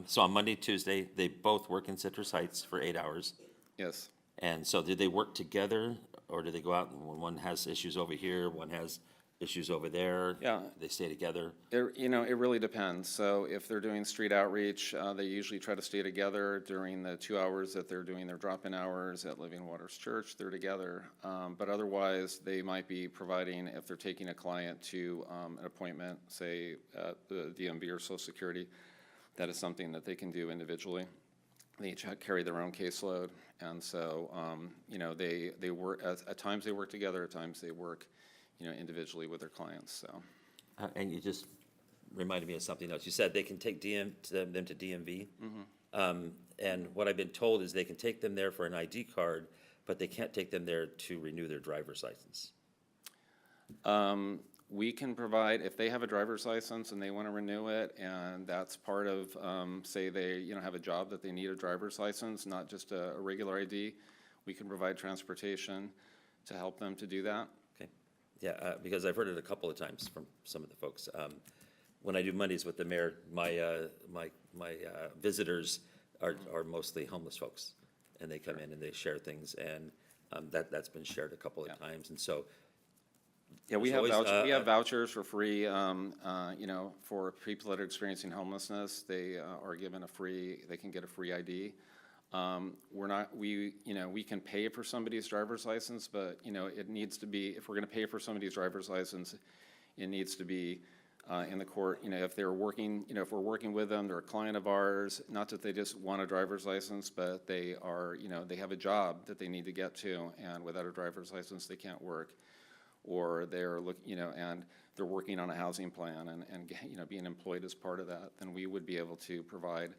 Speaker 1: So on Monday, Tuesday, they both work in Citrus Heights for 8 hours.
Speaker 15: Yes.
Speaker 1: And so do they work together, or do they go out and when one has issues over here, one has issues over there?
Speaker 15: Yeah.
Speaker 1: They stay together?
Speaker 15: It really depends. So if they're doing street outreach, they usually try to stay together during the 2 hours that they're doing their drop-in hours at Living Waters Church. They're together. But otherwise, they might be providing, if they're taking a client to an appointment, say at the DMV or Social Security, that is something that they can do individually. They each carry their own caseload. And so, they work, at times they work together, at times they work individually with their clients, so.
Speaker 1: And you just reminded me of something else. You said they can take them to DMV. And what I've been told is they can take them there for an ID card, but they can't take them there to renew their driver's license.
Speaker 15: We can provide, if they have a driver's license and they want to renew it, and that's part of, say they, have a job that they need a driver's license, not just a regular ID, we can provide transportation to help them to do that.
Speaker 1: Yeah, because I've heard it a couple of times from some of the folks. When I do Mondays with the mayor, my visitors are mostly homeless folks, and they come in and they share things, and that's been shared a couple of times, and so.
Speaker 15: Yeah, we
Speaker 1: there's
Speaker 15: have
Speaker 1: always,
Speaker 15: we have vouchers for free, for people that are experiencing homelessness. They are given they can get a free ID. We can pay for somebody's driver's license, but, it needs to be, if we're going to pay for somebody's driver's license, it needs to be in the court, if they're working, if we're working with them, they're a client of ours, not that they just want a driver's license, but they are, they have a job that they need to get to, and without a driver's license, they can't work. Or they're and they're working on a housing plan and being employed as part of that, then we would be able to provide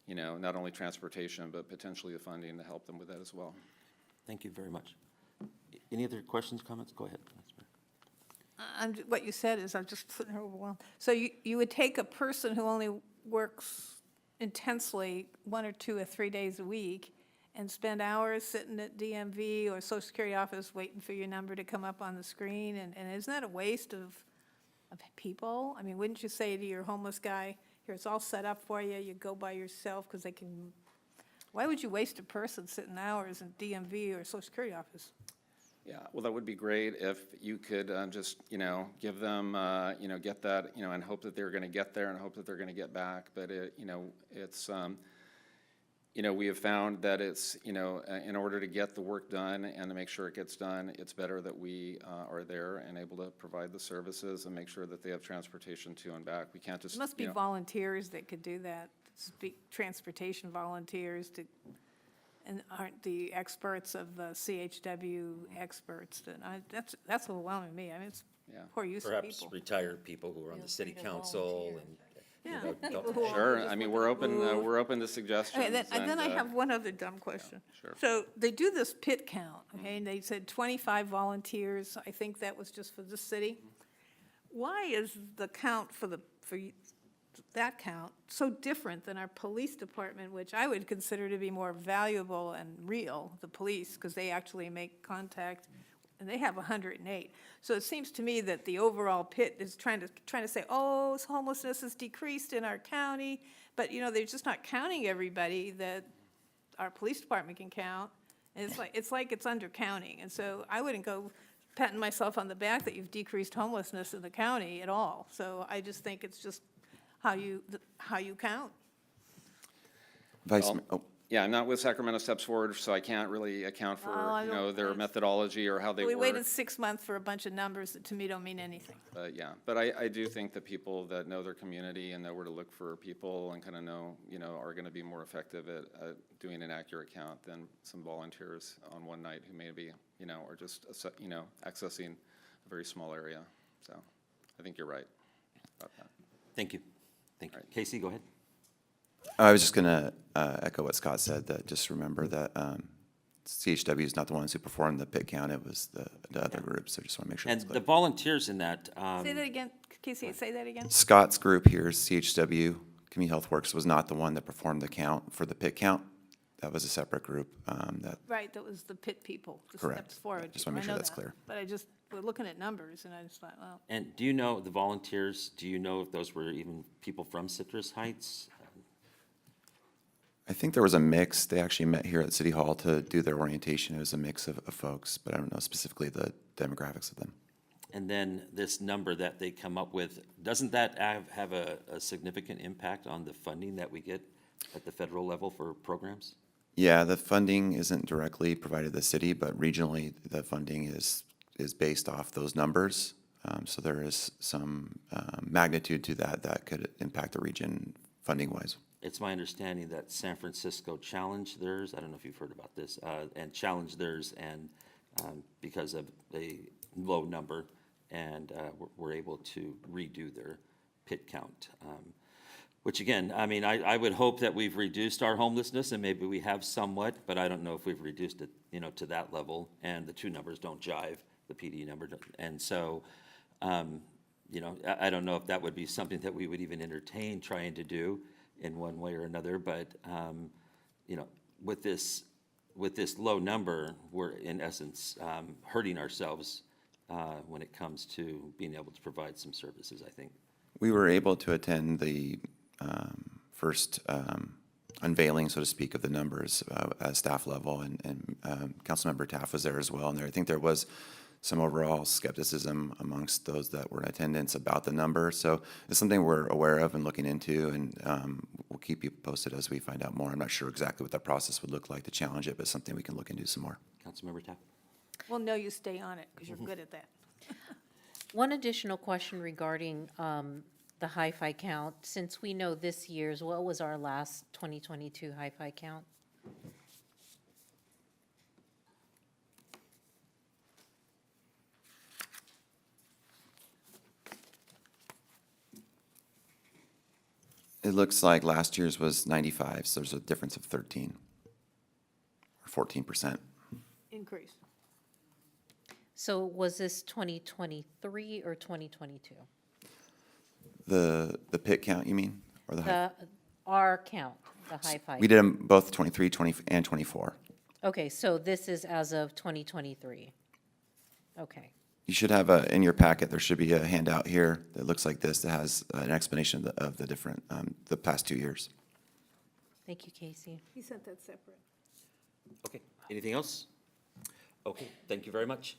Speaker 15: not only transportation, but potentially the funding to help them with that as well.
Speaker 1: Thank you very much. Any other questions, comments? Go ahead.
Speaker 8: What you said is, I'm just putting her overwhelmed. So you would take a person who only works intensely 1 or 2 or 3 days a week and spend hours sitting at DMV or Social Security office waiting for your number to come up on the screen, and isn't that a waste of people? I mean, wouldn't you say to your homeless guy, here, it's all set up for you, you go by yourself, because they can Why would you waste a person sitting hours in DMV or Social Security office?
Speaker 15: Yeah, well, that would be great if you could just, give them, get that, and hope that they're going to get there and hope that they're going to get back. But it's, we have found that it's, in order to get the work done and to make sure it gets done, it's better that we are there and able to provide the services and make sure that they have transportation to and back. We can't just,
Speaker 8: There must be volunteers that could do that, transportation volunteers to, and aren't the experts of the CHW experts. That's overwhelming to me. I mean, it's
Speaker 15: Yeah.
Speaker 8: poor use of
Speaker 1: Perhaps
Speaker 8: people.
Speaker 1: retired people who are on the city council and,
Speaker 8: Yeah.
Speaker 1: don't.
Speaker 15: Sure, I mean, we're open to suggestions.
Speaker 8: Okay, then I have one other dumb question.
Speaker 15: sure.
Speaker 8: So they do this pit count, okay, and they said 25 volunteers. I think that was just for the city. Why is the count for that count so different than our police department, which I would consider to be more valuable and real, the police, because they actually make contact, and they have 108. So it seems to me that the overall pit is trying to say, oh, homelessness has decreased in our county, but, they're just not counting everybody that our police department can count. And it's like it's undercounting, and so I wouldn't go patting myself on the back that you've decreased homelessness in the county at all. So I just think it's just how you count.
Speaker 16: Vice
Speaker 15: Well,
Speaker 16: Mayor, oh,
Speaker 15: Yeah, I'm not with Sacramento Steps Forward, so I can't really account for,
Speaker 8: I don't-
Speaker 15: their methodology or how they
Speaker 8: We
Speaker 15: work.
Speaker 8: waited 6 months for a bunch of numbers that to me don't mean anything.
Speaker 15: Yeah, but I do think that people that know their community and know where to look for people and kind of know, are going to be more effective at doing an accurate count than some volunteers on one night who maybe, are just, accessing a very small area. So I think you're right about that.
Speaker 1: Thank you. Thank you. Casey, go ahead.
Speaker 16: I was just going to echo what Scott said, that just remember that CHW is not the ones who performed the pit count, it was the other group, so just want to make sure
Speaker 1: And
Speaker 16: it's
Speaker 1: the
Speaker 16: clear.
Speaker 1: volunteers in that,
Speaker 8: Say that again, Casey, say that again?
Speaker 16: Scott's group here, CHW, Community Health Works, was not the one that performed the count for the pit count. That was a separate group that,
Speaker 8: Right, that was the pit people, the
Speaker 16: Correct.
Speaker 8: Steps Forward.
Speaker 16: Just wanna make
Speaker 8: I
Speaker 16: sure
Speaker 8: know
Speaker 16: that's
Speaker 8: that.
Speaker 16: clear.
Speaker 8: But we're looking at numbers, and I just thought, well,
Speaker 1: and do you know the volunteers, do you know if those were even people from Citrus Heights?
Speaker 16: I think there was a mix. They actually met here at City Hall to do their orientation. It was a mix of folks, but I don't know specifically the demographics of them.
Speaker 1: And then this number that they come up with, doesn't that have a significant impact on the funding that we get at the federal level for programs?
Speaker 16: Yeah, the funding isn't directly provided to the city, but regionally, the funding is based off those numbers. So there is some magnitude to that could impact the region funding-wise.
Speaker 1: It's my understanding that San Francisco challenged theirs, I don't know if you've heard about this, and challenged theirs and because of a low number, and were able to redo their pit count. Which again, I mean, I would hope that we've reduced our homelessness, and maybe we have somewhat, but I don't know if we've reduced it, to that level, and the two numbers don't jive, the PD number, and so, I don't know if that would be something that we would even entertain trying to do in one way or another, but, with this low number, we're in essence hurting ourselves when it comes to being able to provide some services, I think.
Speaker 16: We were able to attend the first unveiling, so to speak, of the numbers at staff level, and Councilmember Taft was there as well. And I think there was some overall skepticism amongst those that were in attendance about the number. So it's something we're aware of and looking into, and we'll keep you posted as we find out more. I'm not sure exactly what that process would look like to challenge it, but something we can look into some more.
Speaker 1: Councilmember Taft?
Speaker 8: well, no, you stay on it, because you're good at that.
Speaker 2: One additional question regarding the hi-fi count. Since we know this year's, what was our last 2022 hi-fi count?
Speaker 16: It looks like last year's was 95, so there's a difference of 13 or 14%.
Speaker 8: Increase.
Speaker 2: So was this 2023 or 2022?
Speaker 16: The pit count, you mean? Or the high?
Speaker 2: Our count, the hi-fi.
Speaker 16: We did them both 23, 20, and 24.
Speaker 2: Okay, so this is as of 2023. Okay.
Speaker 16: You should have in your packet, there should be a handout here that looks like this that has an explanation of the different, the past 2 years.
Speaker 2: Thank you, Casey.
Speaker 8: He sent that separate.
Speaker 1: Okay, anything else? Okay, thank you very much.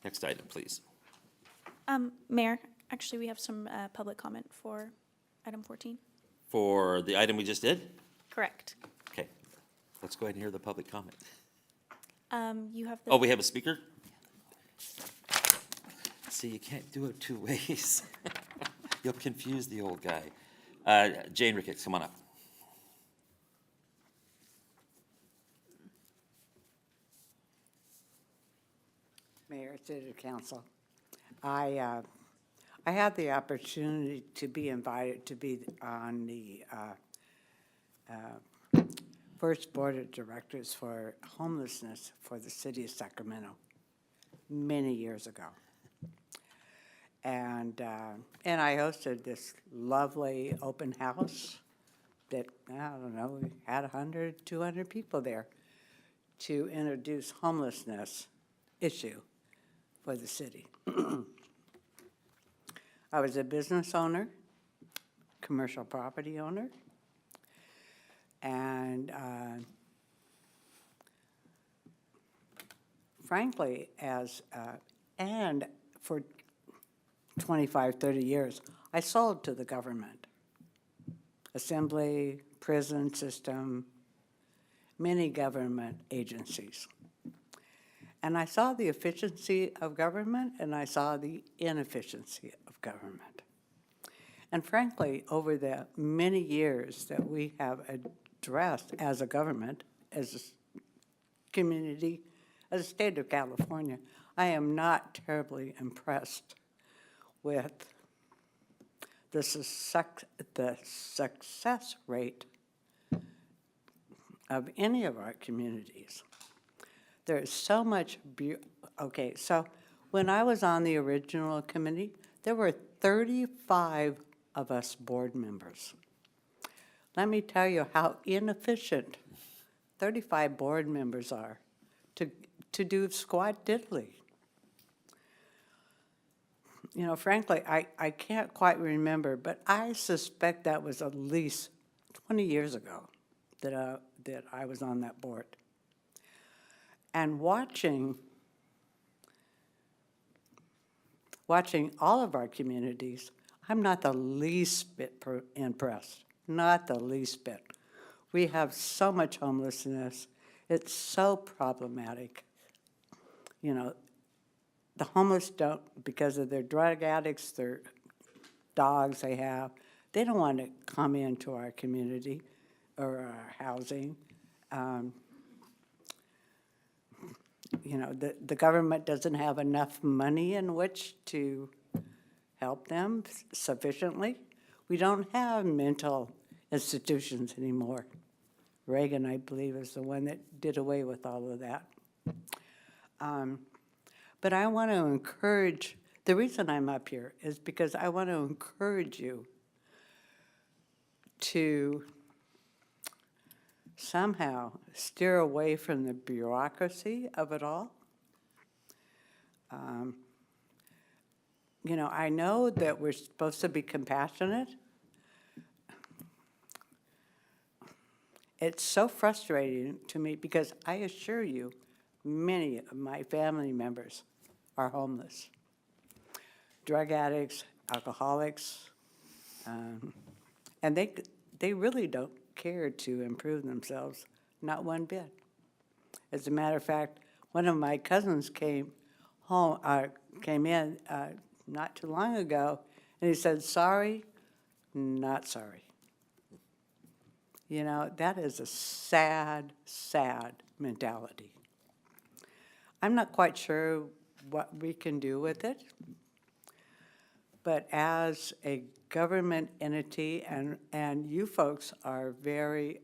Speaker 1: Next item, please.
Speaker 3: Mayor, actually, we have some public comment for item 14.
Speaker 1: For the item we just did?
Speaker 3: Correct.
Speaker 1: Okay, let's go ahead and hear the public comment.
Speaker 3: You have the.
Speaker 1: Oh, we have a speaker? See, you can't do it two ways. You'll confuse the old guy. Jane Ricketts, come on up.
Speaker 11: Mayor, City Council, I had the opportunity to be invited to be on the first board of directors for homelessness for the city of Sacramento many years ago. And I hosted this lovely open house that, I don't know, we had 100, 200 people there to introduce homelessness issue for the city. I was a business owner, commercial property owner, and frankly, and for 25, 30 years, I sold to the government. Assembly, prison system, many government agencies. And I saw the efficiency of government, and I saw the inefficiency of government. And frankly, over the many years that we have addressed as a government, as a community, as a state of California, I am not terribly impressed with the success rate of any of our communities. There is so much, okay, so when I was on the original committee, there were 35 of us board members. Let me tell you how inefficient 35 board members are to do squat diddly. You know, frankly, I can't quite remember, but I suspect that was at least 20 years ago that I was on that board. And watching all of our communities, I'm not the least bit impressed, not the least bit. We have so much homelessness. It's so problematic. You know, the homeless don't, because of their drug addicts, their dogs they have, they don't want to come into our community or our housing. You know, the government doesn't have enough money in which to help them sufficiently. We don't have mental institutions anymore. Reagan, I believe, is the one that did away with all of that. But I want to encourage, the reason I'm up here is because I want to encourage you to somehow steer away from the bureaucracy of it all. You know, I know that we're supposed to be compassionate. It's so frustrating to me because I assure you, many of my family members are homeless. Drug addicts, alcoholics, and they really don't care to improve themselves, not one bit. As a matter of fact, one of my cousins came in not too long ago, and he said, "Sorry, not sorry." You know, that is a sad, sad mentality. I'm not quite sure what we can do with it, but as a government entity, and you folks are very,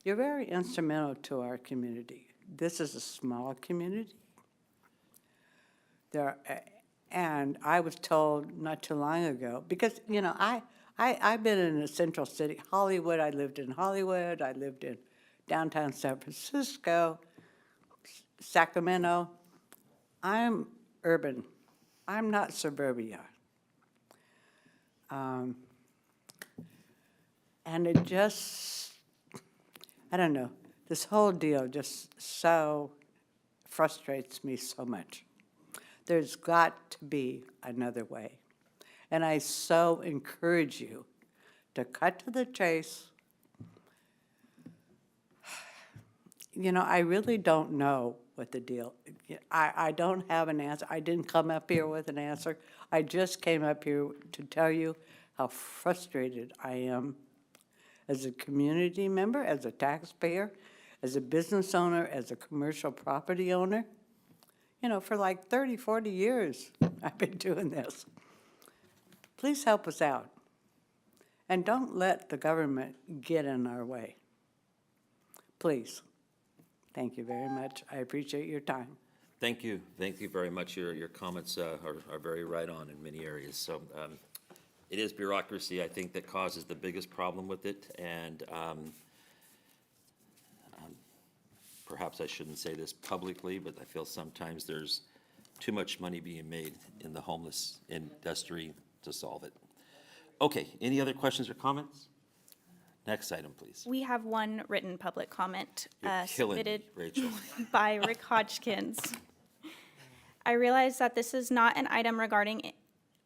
Speaker 11: you're very instrumental to our community. This is a small community. And I was told not too long ago, because, you know, I've been in the central city, Hollywood. I lived in Hollywood. I lived in downtown San Francisco, Sacramento. I'm urban. I'm not suburbia. And it just, I don't know, this whole deal just so frustrates me so much. There's got to be another way. And I so encourage you to cut to the chase. You know, I really don't know what the deal, I don't have an answer. I didn't come up here with an answer. I just came up here to tell you how frustrated I am as a community member, as a taxpayer, as a business owner, as a commercial property owner. You know, for like 30, 40 years, I've been doing this. Please help us out. And don't let the government get in our way. Please. Thank you very much. I appreciate your time.
Speaker 1: Thank you. Thank you very much. Your comments are very right on in many areas. So it is bureaucracy, I think, that causes the biggest problem with it. And perhaps I shouldn't say this publicly, but I feel sometimes there's too much money being made in the homeless industry to solve it. Okay, any other questions or comments? Next item, please.
Speaker 3: We have one written public comment
Speaker 1: You're killing me,
Speaker 3: submitted
Speaker 1: Rachel.
Speaker 3: by Rick Hodgkins. I realize that this is not an item regarding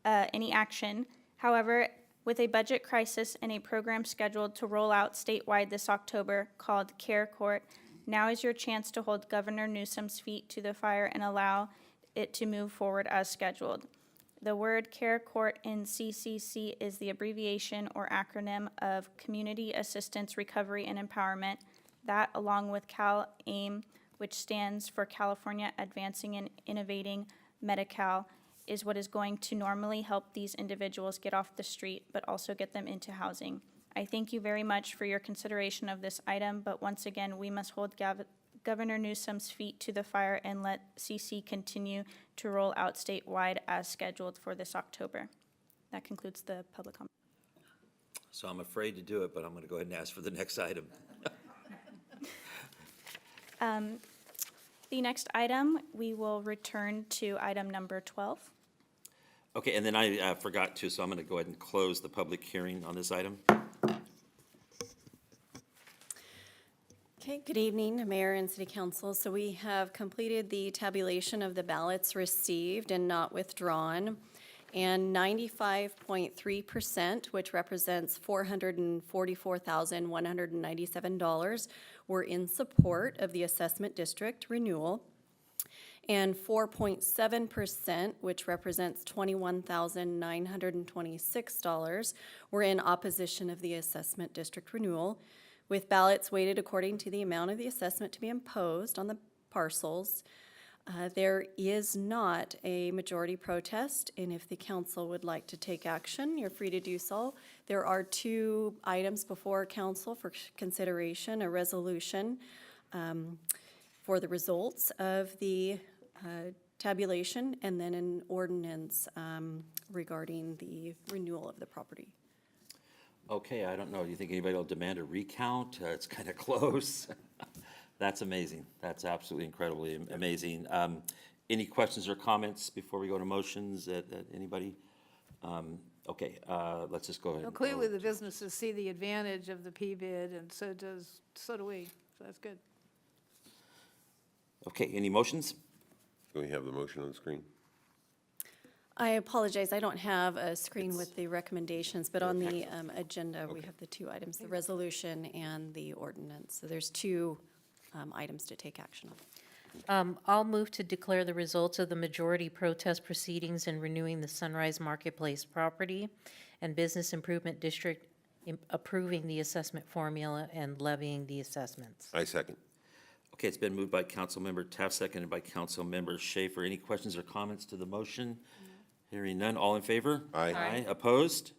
Speaker 3: any action. However, with a budget crisis and a program scheduled to roll out statewide this October called Care Court, now is your chance to hold Governor Newsom's feet to the fire and allow it to move forward as scheduled. The word Care Court in CCC is the abbreviation or acronym of Community Assistance, Recovery, and Empowerment. That, along with CAL-AIM, which stands for California Advancing and Innovating Medi-Cal, is what is going to normally help these individuals get off the street, but also get them into housing. I thank you very much for your consideration of this item, but once again, we must hold Governor Newsom's feet to the fire and let CC continue to roll out statewide as scheduled for this October. That concludes the public comment.
Speaker 1: So I'm afraid to do it, but I'm going to go ahead and ask for the next item.
Speaker 3: The next item, we will return to item number 12.
Speaker 1: Okay, and then I forgot to, so I'm going to go ahead and close the public hearing on this item.
Speaker 9: Okay, good evening, Mayor and City Council. So we have completed the tabulation of the ballots received and not withdrawn, and 95.3%, which represents $444,197, were in support of the assessment district renewal, and 4.7%, which represents $21,926, were in opposition of the assessment district renewal, with ballots weighted according to the amount of the assessment to be imposed on the parcels. There is not a majority protest, and if the council would like to take action, you're free to do so. There are two items before council for consideration: a resolution for the results of the tabulation, and then an ordinance regarding the renewal of the property.
Speaker 1: Okay, I don't know. Do you think anybody will demand a recount? It's kind of close. That's amazing. That's absolutely incredibly amazing. Any questions or comments before we go to motions that anybody? Okay, let's just go ahead.
Speaker 8: Well,
Speaker 1: and
Speaker 8: clearly,
Speaker 1: go.
Speaker 8: the businesses see the advantage of the P-bid, and so do we. So that's good.
Speaker 1: Okay, any motions?
Speaker 7: Do we have the motion on the screen?
Speaker 9: I apologize, I don't have a screen with the recommendations, but on the agenda, we have the two items, the resolution and the ordinance. So there's two items to take action on.
Speaker 2: I'll move to declare the results of the majority protest proceedings in renewing the Sunrise Marketplace property and Business Improvement District approving the assessment formula and levying the assessments.
Speaker 7: I second.
Speaker 1: Okay, it's been moved by Councilmember Taft, seconded by Councilmember Schaefer. Any questions or comments to the motion? Hearing none, all in favor?
Speaker 7: Aye.
Speaker 1: Aye. Opposed?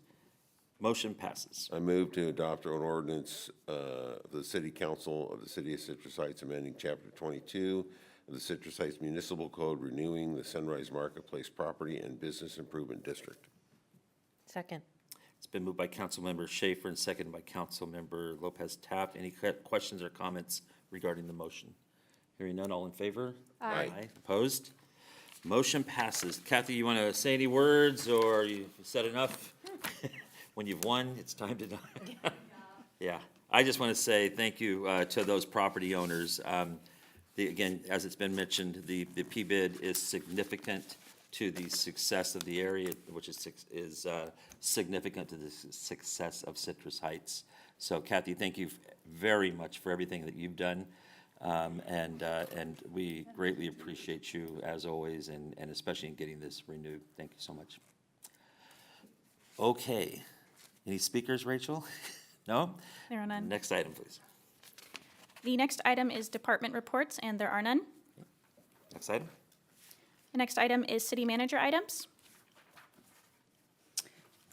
Speaker 1: Motion passes.
Speaker 7: I move to adopt an ordinance of the City Council of the City of Citrus Heights amending Chapter 22 of the Citrus Heights Municipal Code, renewing the Sunrise Marketplace Property and Business Improvement District.
Speaker 2: Second.
Speaker 1: It's been moved by Councilmember Schaefer and seconded by Councilmember Lopez Taft. Any questions or comments regarding the motion? Hearing none, all in favor?
Speaker 7: Aye.
Speaker 1: Opposed? Motion passes. Kathy, you want to say any words, or you said enough? When you've won, it's time to die. Yeah, I just want to say thank you to those property owners. Again, as it's been mentioned, the PBID is significant to the success of the area, which is significant to the success of Citrus Heights. So Kathy, thank you very much for everything that you've done. And we greatly appreciate you as always, and especially in getting this renewed. Thank you so much. Okay, any speakers, Rachel? No?
Speaker 3: There are none.
Speaker 1: Next item, please.
Speaker 3: The next item is department reports, and there are none.
Speaker 1: Next item.
Speaker 3: The next item is city manager items.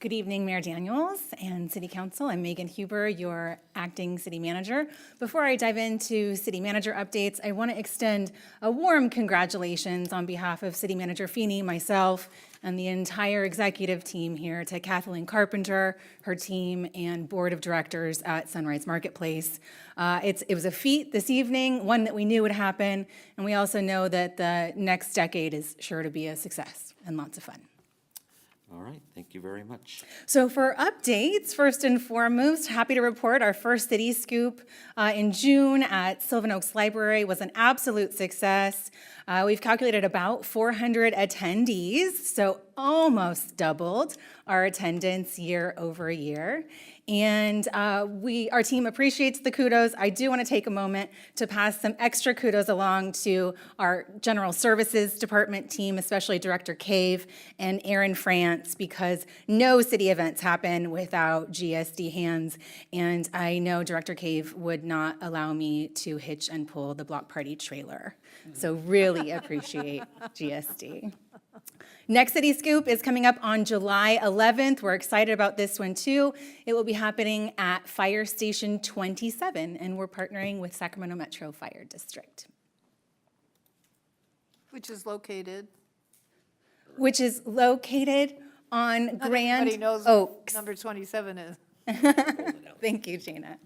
Speaker 17: Good evening, Mayor Daniels and City Council. I'm Megan Huber, your acting city manager. Before I dive into city manager updates, I want to extend a warm congratulations on behalf of City Manager Feeney, myself, and the entire executive team here to Kathleen Carpenter, her team, and board of directors at Sunrise Marketplace. It was a feat this evening, one that we knew would happen, and we also know that the next decade is sure to be a success and lots of fun.
Speaker 1: All right, thank you very much.
Speaker 17: So for updates, first and foremost, happy to report our first City Scoop in June at Sylvan Oaks Library was an absolute success. We've calculated about 400 attendees, so almost doubled our attendance year over year. And our team appreciates the kudos. I do want to take a moment to pass some extra kudos along to our General Services Department team, especially Director Cave and Aaron France, because no city events happen without GSD hands. And I know Director Cave would not allow me to hitch and pull the block party trailer. So really appreciate GSD. Next City Scoop is coming up on July 11th. We're excited about this one too. It will be happening at Fire Station 27, and we're partnering with Sacramento Metro Fire District.
Speaker 8: Which is located.
Speaker 17: On
Speaker 8: Not
Speaker 17: Grand
Speaker 8: everybody knows
Speaker 17: Oaks.
Speaker 8: what number 27 is.
Speaker 17: Thank you, Gina.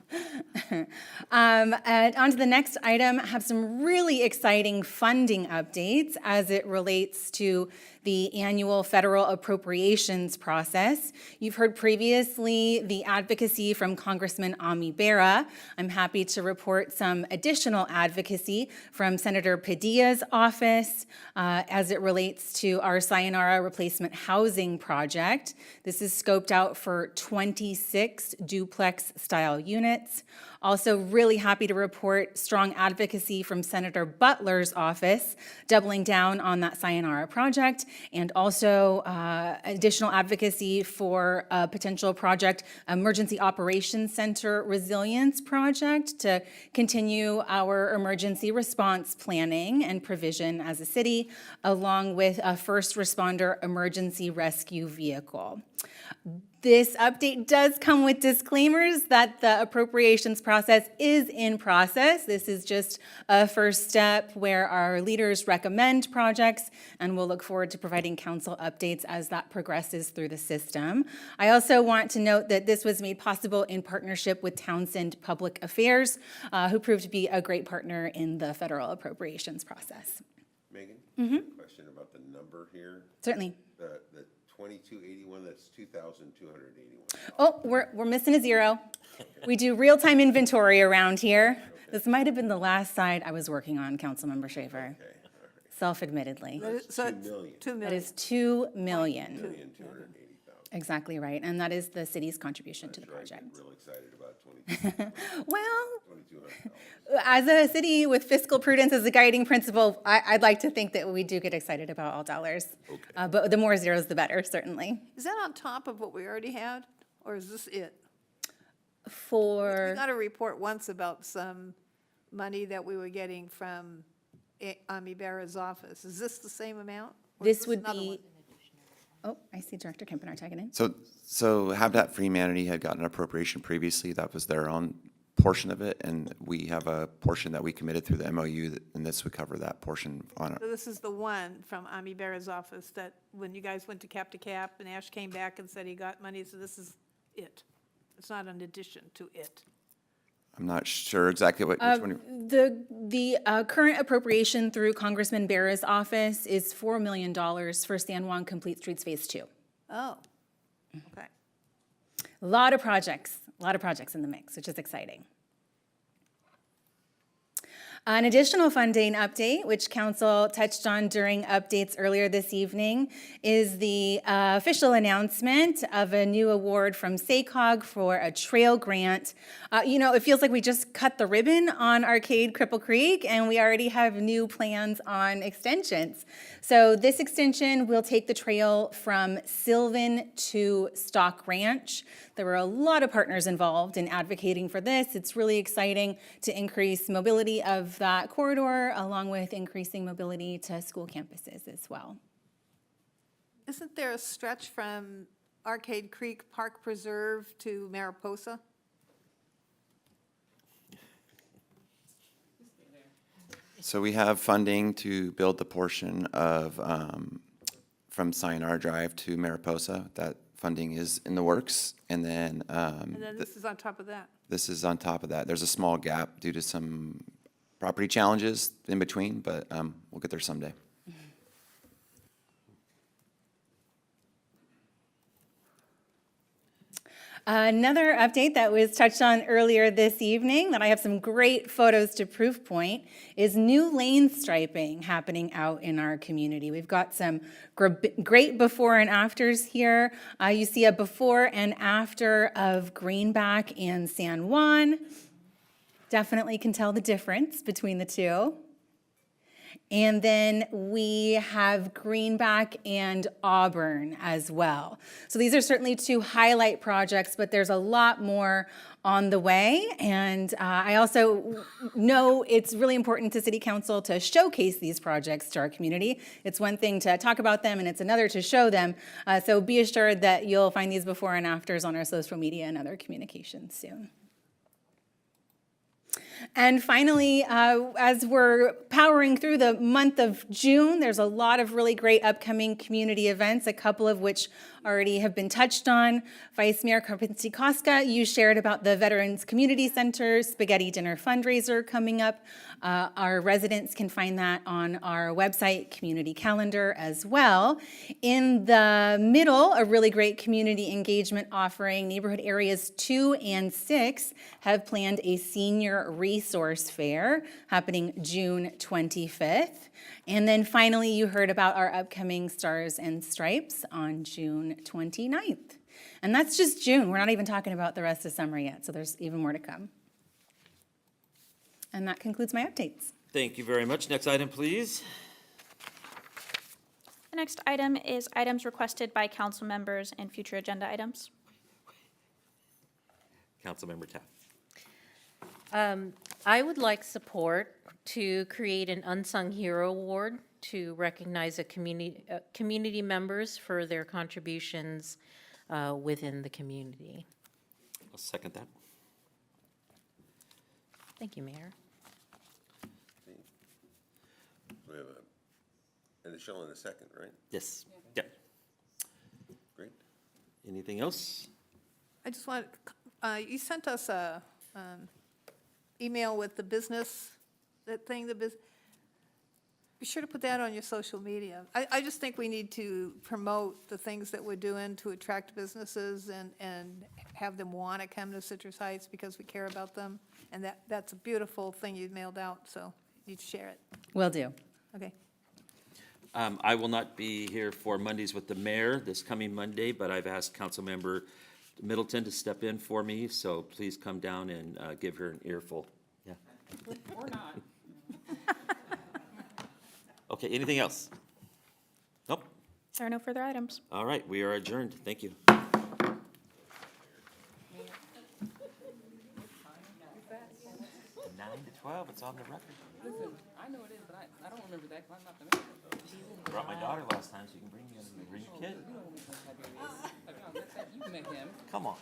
Speaker 17: And on to the next item, I have some really exciting funding updates as it relates to the annual federal appropriations process. You've heard previously the advocacy from Congressman Ami Bera. I'm happy to report some additional advocacy from Senator Padilla's office as it relates to our Sayonara Replacement Housing Project. This is scoped out for 26 duplex-style units. Also really happy to report strong advocacy from Senator Butler's office, doubling down on that Sayonara project, and also additional advocacy for a potential project, Emergency Operations Center Resilience Project, to continue our emergency response planning and provision as a city, along with a first responder emergency rescue vehicle. This update does come with disclaimers that the appropriations process is in process. This is just a first step where our leaders recommend projects, and we'll look forward to providing council updates as that progresses through the system. I also want to note that this was made possible in partnership with Townsend Public Affairs, who proved to be a great partner in the federal appropriations process.
Speaker 7: Megan, question about the number here.
Speaker 17: Certainly.
Speaker 7: The 2281, that's 2,281.
Speaker 17: Oh, we're missing a zero. We do real-time inventory around here. This might have been the last side I was working on, Councilmember Shaver, self-admittedly.
Speaker 8: So
Speaker 7: 2 million.
Speaker 8: 2 million.
Speaker 17: That is 2 million.
Speaker 7: 2,280,000.
Speaker 17: Exactly right, and that is the city's contribution to the project.
Speaker 7: I'm real excited about 22.
Speaker 17: Well,
Speaker 7: 2,200.
Speaker 17: as a city with fiscal prudence as a guiding principle, I'd like to think that we do get excited about all dollars. But the more zeros, the better, certainly.
Speaker 8: Is that on top of what we already had, or is this it? We
Speaker 17: For,
Speaker 8: got a report once about some money that we were getting from Ami Bera's office. Is this the same amount? Or is
Speaker 17: this would
Speaker 8: another one?
Speaker 17: be, oh, I see Director Kempenaar tagging in.
Speaker 16: So Habitat for Humanity had gotten an appropriation previously. That was their own portion of it, and we have a portion that we committed through the MOU, and this would cover that portion on it.
Speaker 8: So this is the one from Ami Bera's office that when you guys went to Cap and Ash came back and said he got money, so this is it. It's not an addition to it.
Speaker 16: I'm not sure exactly which one.
Speaker 17: The current appropriation through Congressman Bera's office is $4 million for San Juan Complete Streets Phase 2.
Speaker 8: Oh, okay.
Speaker 17: A lot of projects in the mix, which is exciting. An additional funding update, which Council touched on during updates earlier this evening, is the official announcement of a new award from SACOG for a trail grant. It feels like we just cut the ribbon on Arcade Cripple Creek, and we already have new plans on extensions. So this extension will take the trail from Sylvan to Stock Ranch. There were a lot of partners involved in advocating for this. It's really exciting to increase mobility of that corridor, along with increasing mobility to school campuses as well.
Speaker 8: Isn't there a stretch from Arcade Creek Park Preserve to Mariposa?
Speaker 16: So we have funding to build the portion of, from Sayonara Drive to Mariposa. That funding is in the works, and then.
Speaker 8: And then this is on top of that?
Speaker 16: This is on top of that. There's a small gap due to some property challenges in between, but we'll get there someday.
Speaker 17: Another update that was touched on earlier this evening that I have some great photos to proof point is new lane striping happening out in our community. We've got some great before and afters here. You see a before and after of Greenback and San Juan. Definitely can tell the difference between the two. And then we have Greenback and Auburn as well. So these are certainly two highlight projects, but there's a lot more on the way. And I also know it's really important to City Council to showcase these projects to our community. It's one thing to talk about them, and it's another to show them. So be assured that you'll find these before and afters on our social media and other communications soon. And finally, as we're powering through the month of June, there's a lot of really great upcoming community events, a couple of which already have been touched on. Vice Mayor Karpinski-Koska, you shared about the Veterans Community Center Spaghetti Dinner fundraiser coming up. Our residents can find that on our website, community calendar as well. In the middle, a really great community engagement offering. Neighborhood areas 2 and 6 have planned a senior resource fair happening June 25th. And then finally, you heard about our upcoming Stars and Stripes on June 29th. And that's just June. We're not even talking about the rest of summer yet, so there's even more to come. And that concludes my updates.
Speaker 1: Thank you very much. Next item, please.
Speaker 3: The next item is items requested by council members and future agenda items.
Speaker 1: Councilmember Taft.
Speaker 2: I would like support to create an Unsung Hero Award to recognize community members for their contributions within the community.
Speaker 1: I'll second that.
Speaker 2: Thank you, Mayor.
Speaker 7: We have an initial and a second, right?
Speaker 1: Yes. Yeah.
Speaker 7: Great.
Speaker 1: Anything else?
Speaker 8: I just want, you sent us a email with the business, that thing, be sure to put that on your social media. I just think we need to promote the things that we're doing to attract businesses and have them want to come to Citrus Heights because we care about them. And that's a beautiful thing you mailed out, so you share it.
Speaker 17: Will do.
Speaker 8: Okay.
Speaker 1: I will not be here for Mondays with the mayor this coming Monday, but I've asked Councilmember Middleton to step in for me, so please come down and give her an earful. Yeah.
Speaker 4: Or not.
Speaker 1: Okay, anything else? Nope.
Speaker 3: There are no further items.
Speaker 1: All right, we are adjourned. Thank you. 9 to 12, it's on the record.
Speaker 4: Listen, I know it is, but I don't remember that because I'm not the mayor.
Speaker 1: Brought my daughter last time, so you can bring your kid.
Speaker 4: You met him.
Speaker 1: Come on.